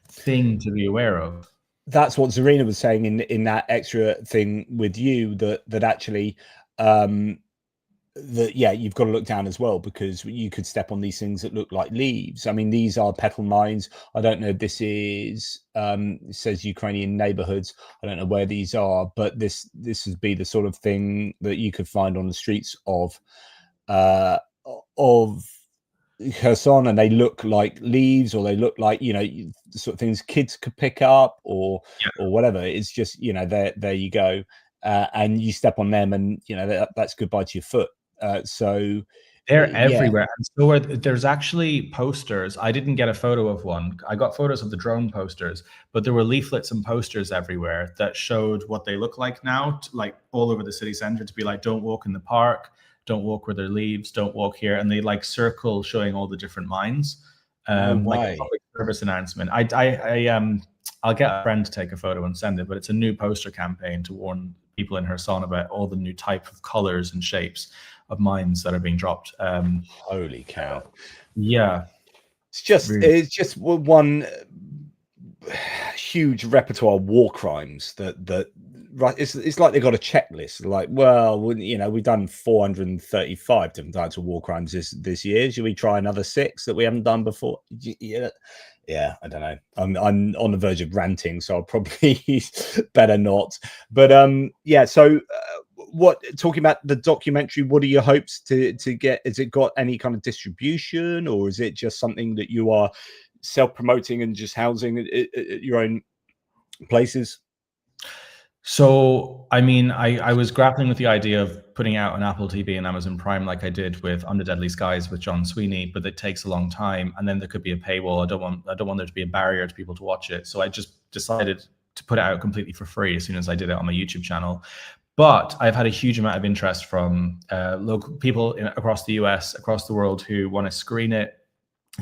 thing to be aware of. That's what Zarina was saying in that extra thing with you, that actually you've got to look down as well, because you could step on these things that look like leaves. I mean, these are petal mines. I don't know if this is it says Ukrainian neighborhoods. I don't know where these are, but this would be the sort of thing that you could find on the streets of Kherson, and they look like leaves, or they look like, the sort of things kids could pick up or whatever. It's just, there you go. And you step on them, and that's goodbye to your foot. So they're everywhere. And so there's actually posters. I didn't get a photo of one. I got photos of the drone posters, but there were leaflets and posters everywhere that showed what they look like now, like all over the city center, to be like, don't walk in the park, don't walk where there are leaves, don't walk here. And they like circle showing all the different mines, like a public service announcement. I'll get a friend to take a photo and send it, but it's a new poster campaign to warn people in Kherson about all the new type of colors and shapes of mines that are being dropped. Holy cow! Yeah, it's just one huge repertoire of war crimes that right. It's like they've got a checklist. Like, well, we've done 435 different types of war crimes this year. Should we try another 6 that we haven't done before? Yeah, I don't know. I'm on the verge of ranting, so I'll probably better not. But so talking about the documentary, what are your hopes to get? Has it got any kind of distribution, or is it just something that you are self-promoting and just housing at your own places? So, I mean, I was grappling with the idea of putting out an Apple TV and Amazon Prime like I did with Under Deadly Skies with John Sweeney, but it takes a long time, and then there could be a paywall. I don't want there to be a barrier to people to watch it. So I just decided to put it out completely for free as soon as I did it on my YouTube channel. But I've had a huge amount of interest from local people across the US, across the world, who want to screen it,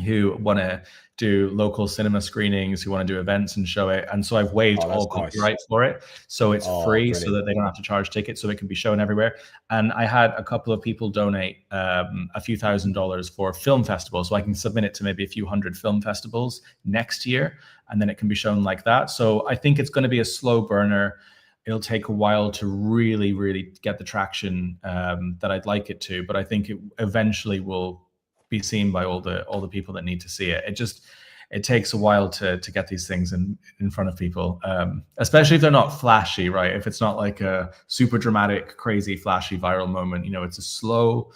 who want to do local cinema screenings, who want to do events and show it. And so I've waived all copyright for it. So it's free, so that they don't have to charge tickets, so it can be shown everywhere. And I had a couple of people donate a few $1,000s for film festivals. So I can submit it to maybe a few hundred film festivals next year, and then it can be shown like that. So I think it's going to be a slow burner. It'll take a while to really, really get the traction that I'd like it to. But I think it eventually will be seen by all the people that need to see it. It takes a while to get these things in front of people, especially if they're not flashy, right? If it's not like a super dramatic, crazy, flashy viral moment, it's a slow,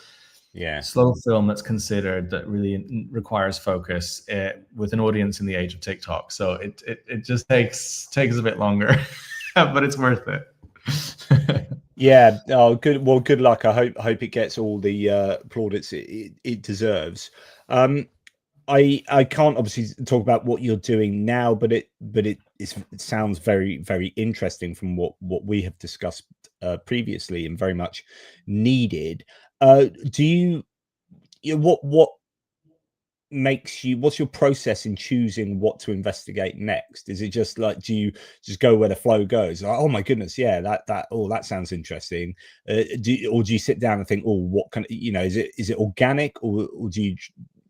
slow film that's considered, that really requires focus with an audience in the age of TikTok. So it just takes a bit longer, but it's worth it. Yeah. Oh, good. Well, good luck. I hope it gets all the plaudits it deserves. I can't obviously talk about what you're doing now, but it sounds very, very interesting from what we have discussed previously, and very much needed. Do you what makes you, what's your process in choosing what to investigate next? Is it just like, do you just go where the flow goes, like, oh my goodness, yeah, that sounds interesting, do you sit down and think, oh, what kind of, is it organic, or do you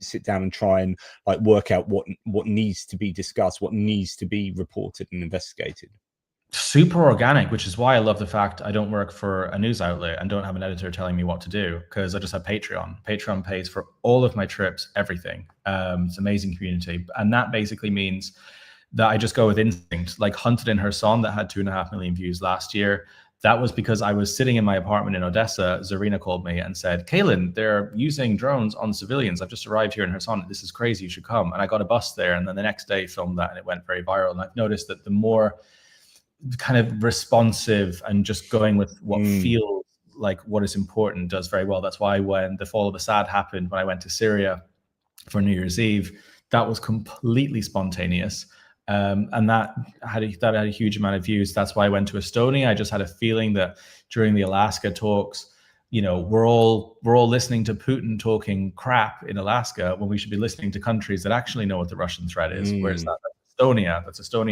sit down and try and like work out what needs to be discussed, what needs to be reported and investigated? Super organic, which is why I love the fact I don't work for a news outlet and don't have an editor telling me what to do, because I just have Patreon. Patreon pays for all of my trips, everything. It's an amazing community. And that basically means that I just go with instinct. Like Hunted in Kherson, that had 2.5 million views last year. That was because I was sitting in my apartment in Odessa. Zarina called me and said, Caolan, they're using drones on civilians. I've just arrived here in Kherson. This is crazy. You should come. And I got a bus there. And then the next day filmed that, and it went very viral. And I've noticed that the more kind of responsive and just going with what feels like what is important does very well. That's why when the fall of Assad happened, when I went to Syria for New Year's Eve, that was completely spontaneous. And that had a huge amount of views. That's why I went to Estonia. I just had a feeling that during the Alaska talks, we're all listening to Putin talking crap in Alaska when we should be listening to countries that actually know what the Russian threat is. Whereas that's Estonia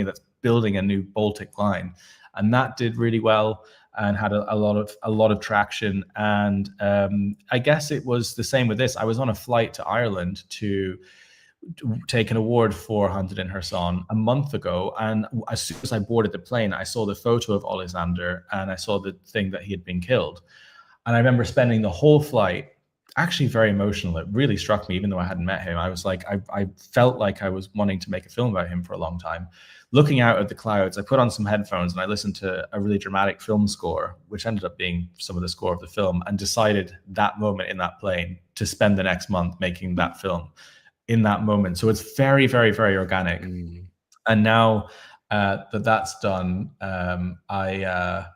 that's building a new Baltic line, and that did really well and had a lot of traction. And I guess it was the same with this. I was on a flight to Ireland to take an award for Hunted in Kherson a month ago, and as soon as I boarded the plane, I saw the photo of Alexander and I saw the thing that he had been killed. And I remember spending the whole flight actually very emotional. It really struck me, even though I hadn't met him. I was like, I felt like I was wanting to make a film about him for a long time. Looking out at the clouds, I put on some headphones and I listened to a really dramatic film score, which ended up being some of the score of the film, and decided that moment in that plane to spend the next month making that film in that moment. So it's very, very, very organic. And now that's done, the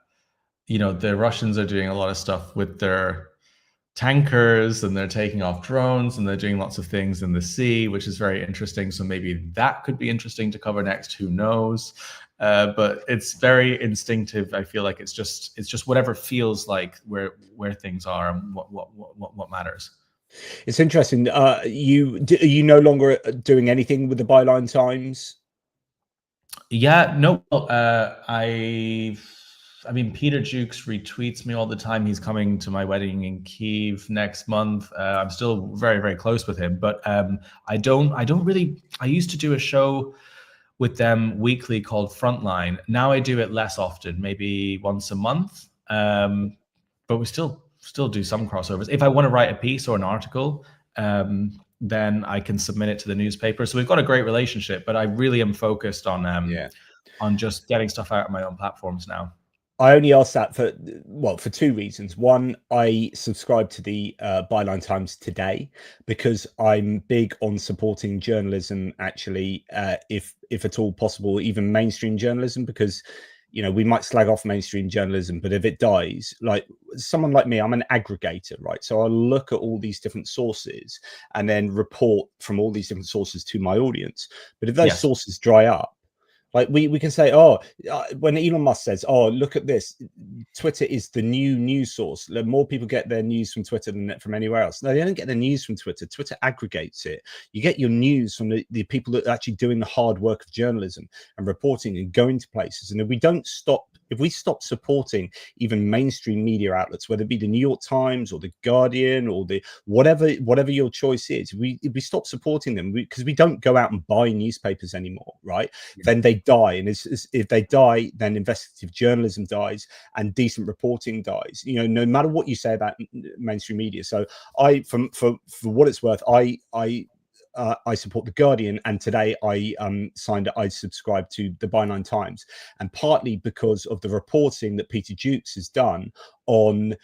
Russians are doing a lot of stuff with their tankers, and they're taking off drones, and they're doing lots of things in the sea, which is very interesting. So maybe that could be interesting to cover next. Who knows? But it's very instinctive. I feel like it's just whatever feels like where things are and what matters. It's interesting. Are you no longer doing anything with the Byline Times? Yeah, no. I mean, Peter Jukes retweets me all the time. He's coming to my wedding in Kyiv next month. I'm still very, very close with him, but I don't really. I used to do a show with them weekly called Frontline. Now I do it less often, maybe once a month. But we still do some crossovers. If I want to write a piece or an article, then I can submit it to the newspaper. So we've got a great relationship, but I really am focused on just getting stuff out on my own platforms now. I only asked that for two reasons. One, I subscribe to the Byline Times today because I'm big on supporting journalism, actually, if at all possible, even mainstream journalism, because we might slag off mainstream journalism, but if it dies, like someone like me, I'm an aggregator, right? So I'll look at all these different sources and then report from all these different sources to my audience. But if those sources dry up, like we can say, when Elon Musk says, look at this, Twitter is the new news source. More people get their news from Twitter than from anywhere else. No, they don't get their news from Twitter. Twitter aggregates it. You get your news from the people that are actually doing the hard work of journalism and reporting and going to places. And if we stop supporting even mainstream media outlets, whether it be the New York Times or the Guardian or the whatever your choice is, if we stop supporting them, because we don't go out and buy newspapers anymore, right? Then they die, and if they die, then investigative journalism dies and decent reporting dies. No matter what you say about mainstream media. So for what it's worth, I I support the Guardian, and today I subscribe to the Byline Times, and partly because of the reporting that Peter Jukes has done on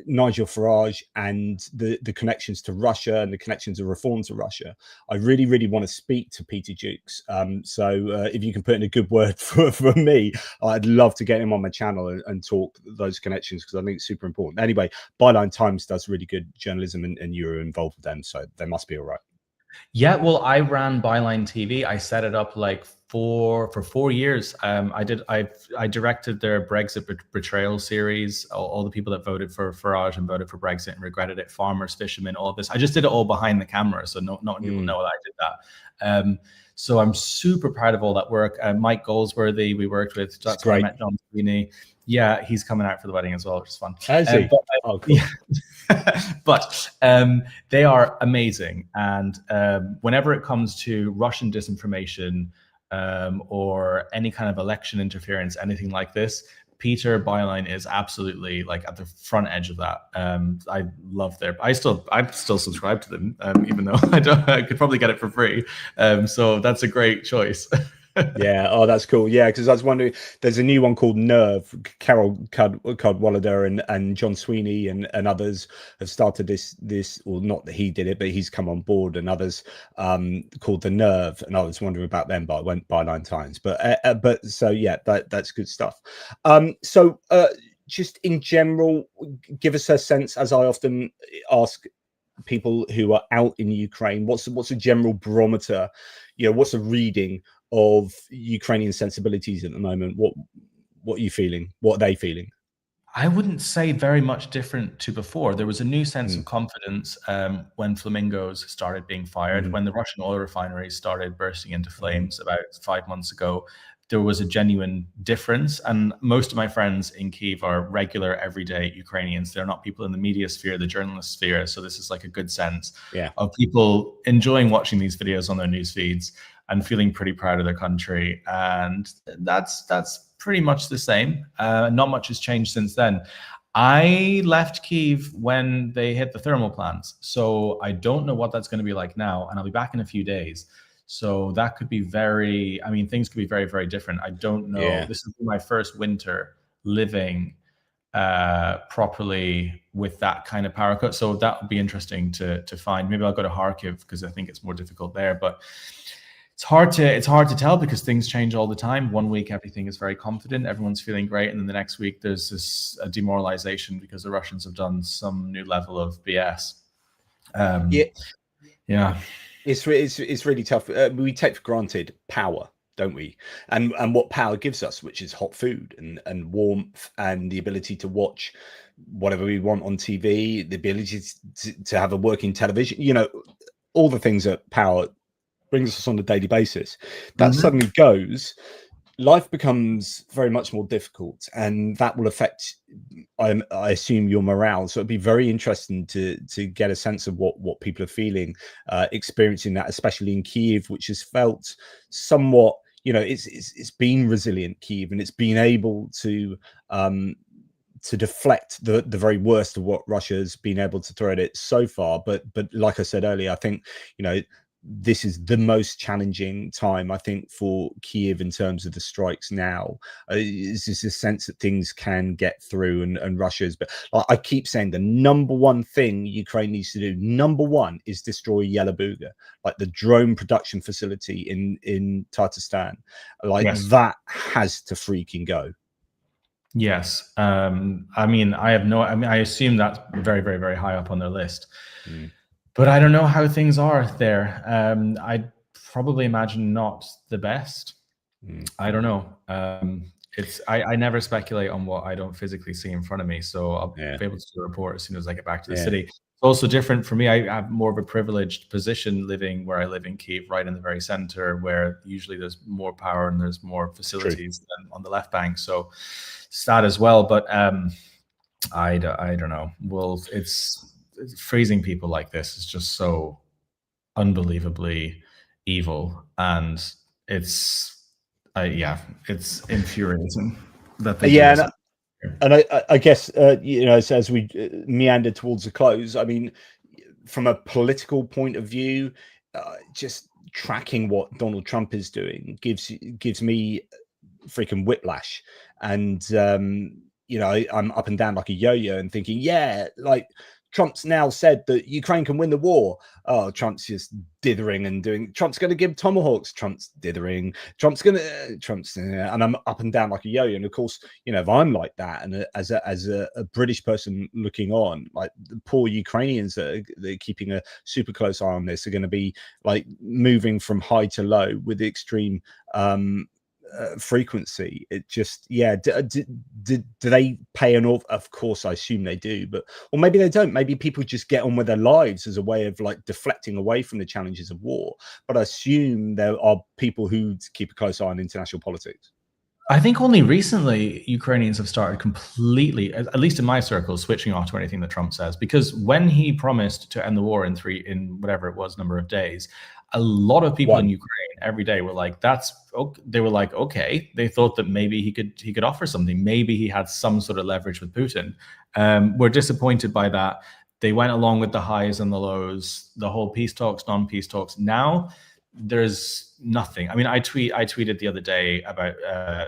Nigel Farage and the connections to Russia and the connections of reform to Russia. I really want to speak to Peter Jukes. So if you can put in a good word for me, I'd love to get him on my channel and talk those connections, because I think it's super important. Anyway, Byline Times does really good journalism, and you're involved with them, so they must be all right. Yeah, well, I ran Byline TV. I set it up like for 4 years. I directed their Brexit betrayal series. All the people that voted for Farage and voted for Brexit and regretted it, farmers, fishermen, all of this. I just did it all behind the camera, so not many people know that I did that. So I'm super proud of all that work. Mike Goldsworthy, we worked with. That's where I met John Sweeney. Yeah, he's coming out for the wedding as well, which is fun. Oh, cool. Yeah. But they are amazing. And whenever it comes to Russian disinformation or any kind of election interference, anything like this, Peter Byline is absolutely like at the front edge of that. I love their. I still subscribe to them, even though I could probably get it for free. So that's a great choice. Yeah. Oh, that's cool. Yeah, because I was wondering, there's a new one called Nerve. Carol Cadwalader and John Sweeney and others have started this, or not that he did it, but he's come on board, and others called The Nerve. And I was wondering about them, but I went Byline Times. But so yeah, that's good stuff. So just in general, give us a sense, as I often ask people who are out in Ukraine, what's a general barometer? What's a reading of Ukrainian sensibilities at the moment? What are you feeling? What are they feeling? I wouldn't say very much different to before. There was a new sense of confidence when flamingos started being fired, when the Russian oil refineries started bursting into flames about 5 months ago. There was a genuine difference. And most of my friends in Kyiv are regular, everyday Ukrainians. They're not people in the media sphere, the journalist sphere. So this is like a good sense of people enjoying watching these videos on their news feeds and feeling pretty proud of their country. And that's pretty much the same. Not much has changed since then. I left Kyiv when they hit the thermal plants. So I don't know what that's going to be like now. And I'll be back in a few days. So that could be things could be very, very different. I don't know. Yeah. This is my first winter living properly with that kind of power cut. So that would be interesting to find. Maybe I'll go to Kharkiv because I think it's more difficult there. But it's hard to tell because things change all the time. 1 week, everything is very confident. Everyone's feeling great. And then the next week, there's this demoralization because the Russians have done some new level of BS. Yeah. It's really tough. We take for granted power, don't we? And what power gives us, which is hot food and warmth and the ability to watch whatever we want on TV, the ability to have a working television, all the things that power brings us on a daily basis. That suddenly goes, life becomes very much more difficult, and that will affect, I assume, your morale. So it'd be very interesting to get a sense of what people are feeling, experiencing that, especially in Kyiv, which has felt somewhat, it's been resilient, Kyiv, and it's been able to deflect the very worst of what Russia's been able to throw at it so far. But like I said earlier, I think this is the most challenging time, I think, for Kyiv in terms of the strikes now. It's just a sense that things can get through, and Russia's. But I keep saying the number one thing Ukraine needs to do, number one, is destroy Yelabuga, like the drone production facility in Tatarstan. That has to freaking go. Yes. I assume that's very, very, very high up on their list. But I don't know how things are there. I'd probably imagine not the best. I don't know. I never speculate on what I don't physically see in front of me. So I'll be able to do a report as soon as I get back to the city. It's also different for me. I have more of a privileged position living where I live in Kyiv, right in the very center, where usually there's more power and there's more facilities than on the left bank. So it's that as well. But I don't know. Well, it's freezing people like this is just so unbelievably evil, and it's infuriating that they and I guess as we meander towards the close, I mean, from a political point of view, just tracking what Donald Trump is doing gives me freaking whiplash. And I'm up and down like a yo-yo and thinking, yeah, like Trump's now said that Ukraine can win the war. Oh, Trump's just dithering and doing. Trump's going to give tomahawks. Trump's dithering. And I'm up and down like a yo-yo. And of course, if I'm like that, and as a British person looking on, like the poor Ukrainians that are keeping a super close eye on this are going to be like moving from high to low with the extreme frequency. It just, do they pay an off? Of course, I assume they do, or maybe they don't. Maybe people just get on with their lives as a way of like deflecting away from the challenges of war. But I assume there are people who keep a close eye on international politics. I think only recently Ukrainians have started completely, at least in my circles, switching off to anything that Trump says. Because when he promised to end the war in whatever it was number of days, a lot of people in Ukraine every day were like, okay. They thought that maybe he could offer something. Maybe he had some sort of leverage with Putin. We're disappointed by that. They went along with the highs and the lows, the whole peace talks, non-peace talks. Now there's nothing. I mean, I tweeted the other day about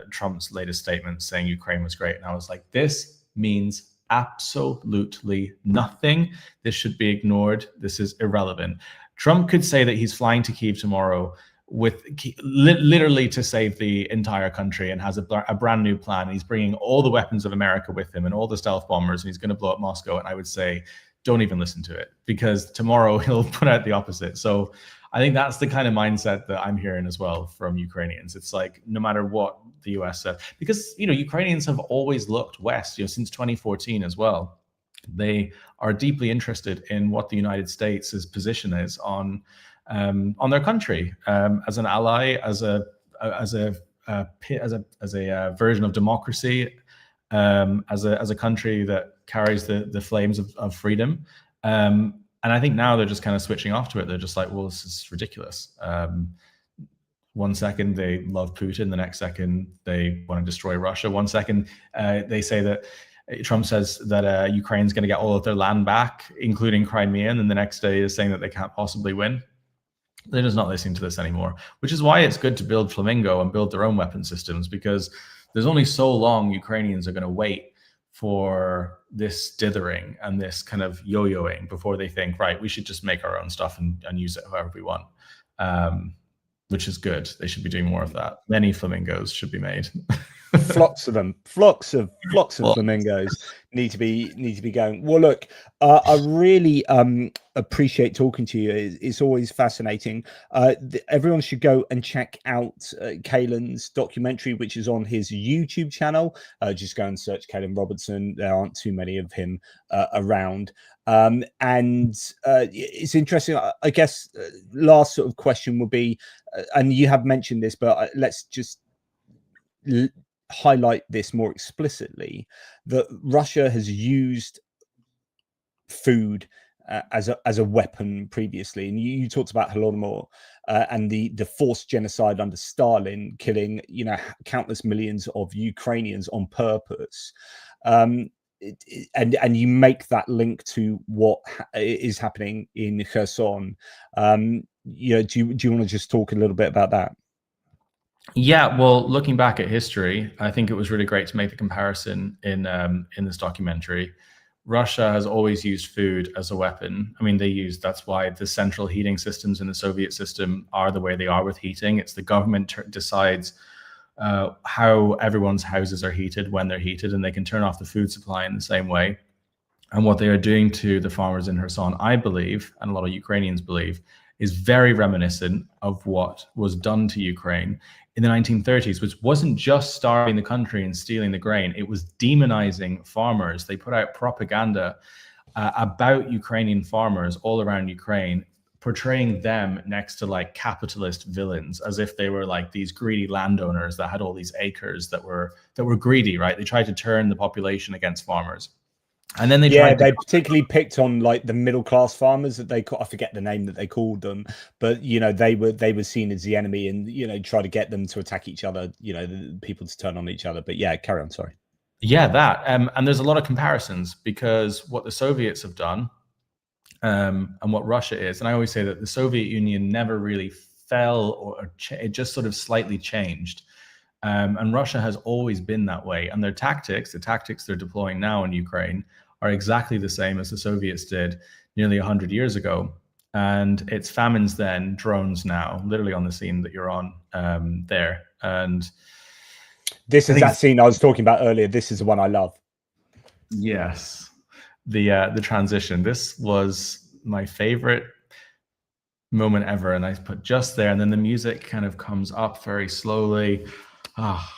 Trump's latest statement saying Ukraine was great. And I was like, this means absolutely nothing. This should be ignored. This is irrelevant. Trump could say that he's flying to Kyiv tomorrow with literally to save the entire country and has a brand new plan. He's bringing all the weapons of America with him and all the stealth bombers, and he's going to blow up Moscow. And I would say, don't even listen to it, because tomorrow he'll put out the opposite. So I think that's the kind of mindset that I'm hearing as well from Ukrainians. It's like, no matter what the US says, because, Ukrainians have always looked west, since 2014 as well. They are deeply interested in what the United States' position is on their country, as an ally, as a version of democracy, as a country that carries the flames of freedom. And I think now they're just kind of switching off to it. They're just like, well, this is ridiculous. One second they love Putin, the next second they want to destroy Russia. One second they say that Trump says that Ukraine's going to get all of their land back, including Crimea, and then the next day is saying that they can't possibly win. They're just not listening to this anymore, which is why it's good to build Flamingo and build their own weapon systems, because there's only so long Ukrainians are going to wait for this dithering and this kind of yo-yoing before they think, right, we should just make our own stuff and use it however we want, which is good. They should be doing more of that. Many flamingos should be made. Flocks of them, flocks of flamingos need to be going. Well, look, I really appreciate talking to you. It's always fascinating. Everyone should go and check out Caolan's documentary, which is on his YouTube channel. Just go and search Caolan Robertson. There aren't too many of him around. And it's interesting. I guess last sort of question would be, and you have mentioned this, but let's just highlight this more explicitly, that Russia has used food as a weapon previously, and you talked about Holodomor and the forced genocide under Stalin, killing countless millions of Ukrainians on purpose, and you make that link to what is happening in Kherson. Do you want to just talk a little bit about that? Yeah, well, looking back at history, I think it was really great to make the comparison in this documentary. Russia has always used food as a weapon. I mean, that's why the central heating systems in the Soviet system are the way they are with heating. It's the government decides how everyone's houses are heated, when they're heated, and they can turn off the food supply in the same way. And what they are doing to the farmers in Kherson, I believe, and a lot of Ukrainians believe, is very reminiscent of what was done to Ukraine in the 1930s, which wasn't just starving the country and stealing the grain. It was demonizing farmers. They put out propaganda about Ukrainian farmers all around Ukraine, portraying them next to like capitalist villains, as if they were like these greedy landowners that had all these acres that were greedy, right? They tried to turn the population against farmers. And then they particularly picked on like the middle class farmers that I forget the name that they called them, but they were seen as the enemy, and try to get them to attack each other, the people to turn on each other. But yeah, carry on. Sorry. Yeah, that and there's a lot of comparisons, because what the Soviets have done and what Russia is. And I always say that the Soviet Union never really fell, or it just sort of slightly changed. And Russia has always been that way. And their tactics, the tactics they're deploying now in Ukraine, are exactly the same as the Soviets did nearly 100 years ago. And it's famines then, drones now, literally on the scene that you're on there. And this is that scene I was talking about earlier. This is the one I love. Yes, the transition. This was my favorite moment ever, and I put just there, and then the music kind of comes up very slowly.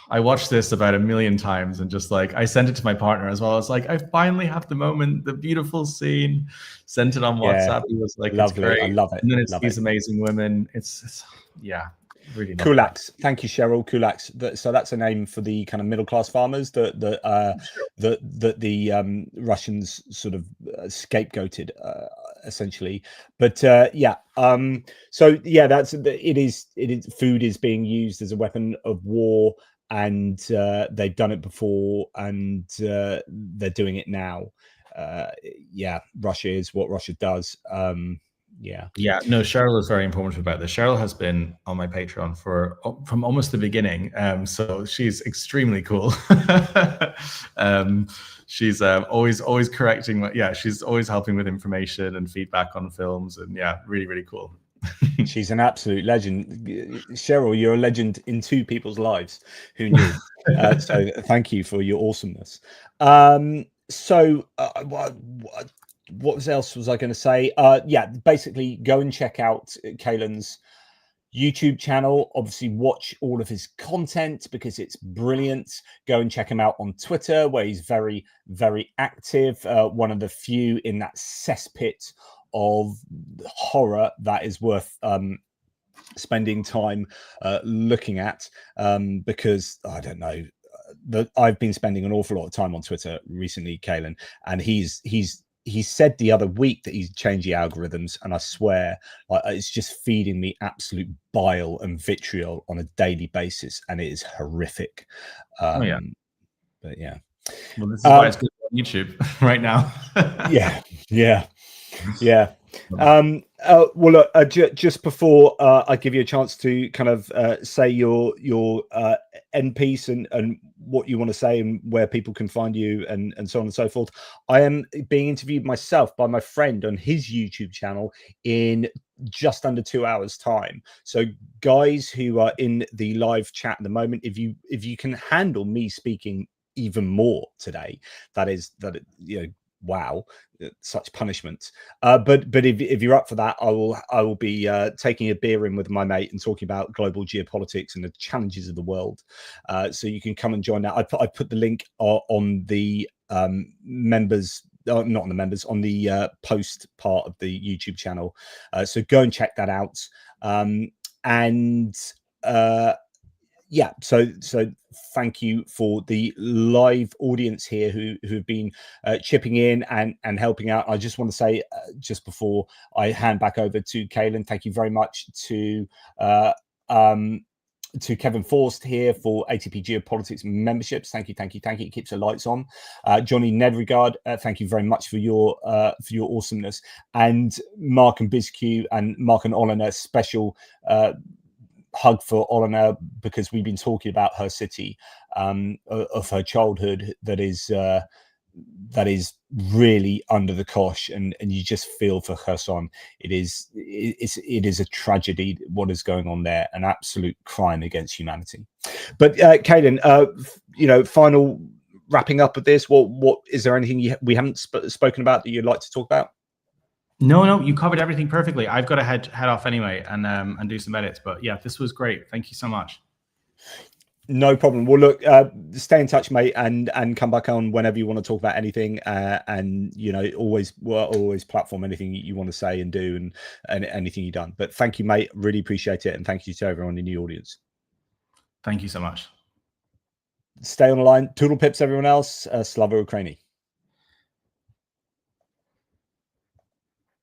I watched this about 1 million times, and just like I sent it to my partner as well. I was like, I finally have the moment, the beautiful scene. Sent it on WhatsApp. He was like, lovely. It's great. I love it. And then it's these amazing women. It's yeah. Really kulaks. Thank you, Cheryl. Kulaks. So that's a name for the kind of middle class farmers that the Russians sort of scapegoated, essentially. But yeah. So yeah, it is. Food is being used as a weapon of war, and they've done it before, and they're doing it now. Yeah, Russia is what Russia does. Yeah. No, Cheryl is very informative about this. Cheryl has been on my Patreon from almost the beginning, so she's extremely cool. She's always correcting. She's always helping with information and feedback on films, and really, really cool. She's an absolute legend. Cheryl, you're a legend in 2 people's lives. Who knew? So thank you for your awesomeness. What else was I going to say? Yeah, basically go and check out Caolan's YouTube channel. Obviously watch all of his content because it's brilliant. Go and check him out on Twitter, where he's very, very active. One of the few in that cesspit of horror that is worth spending time looking at, because I don't know, I've been spending an awful lot of time on Twitter recently, Caolan, and he said the other week that he's changed the algorithms, and I swear it's just feeding me absolute bile and vitriol on a daily basis, and it is horrific. But yeah. Well, this is why it's good on YouTube right now. Yeah. Well, look, just before I give you a chance to kind of say your end piece and what you want to say and where people can find you and so on and so forth, I am being interviewed myself by my friend on his YouTube channel in just under 2 hours time. So guys who are in the live chat at the moment, if you can handle me speaking even more today, wow, such punishment. But if you're up for that, I will be taking a beer in with my mate and talking about global geopolitics and the challenges of the world. So you can come and join that. I put the link on the members, not on the members, on the post part of the YouTube channel. So go and check that out. Yeah, so thank you for the live audience here who've been chipping in and helping out. I just want to say, just before I hand back over to Caolan, thank you very much to Kevin Forst here for ATP Geopolitics memberships. Thank you. It keeps the lights on. Johnny Nedregard, thank you very much for your awesomeness. And Mark and BizQ and Mark and Olena, special hug for Olena, because we've been talking about her city of her childhood that is really under the cosh, and you just feel for Kherson. It is a tragedy what is going on there, an absolute crime against humanity. But Caolan, final wrapping up of this, what is there anything we haven't spoken about that you'd like to talk about? No, you covered everything perfectly. I've got to head off anyway and do some edits. But yeah, this was great. Thank you so much. No problem. Well, look, stay in touch, mate, and come back on whenever you want to talk about anything. And always platform anything you want to say and do, and anything you've done. But thank you, mate. Really appreciate it, and thank you to everyone in the audience. Thank you so much. Stay on the line. Toodle pips, everyone else. Slava Ukraini.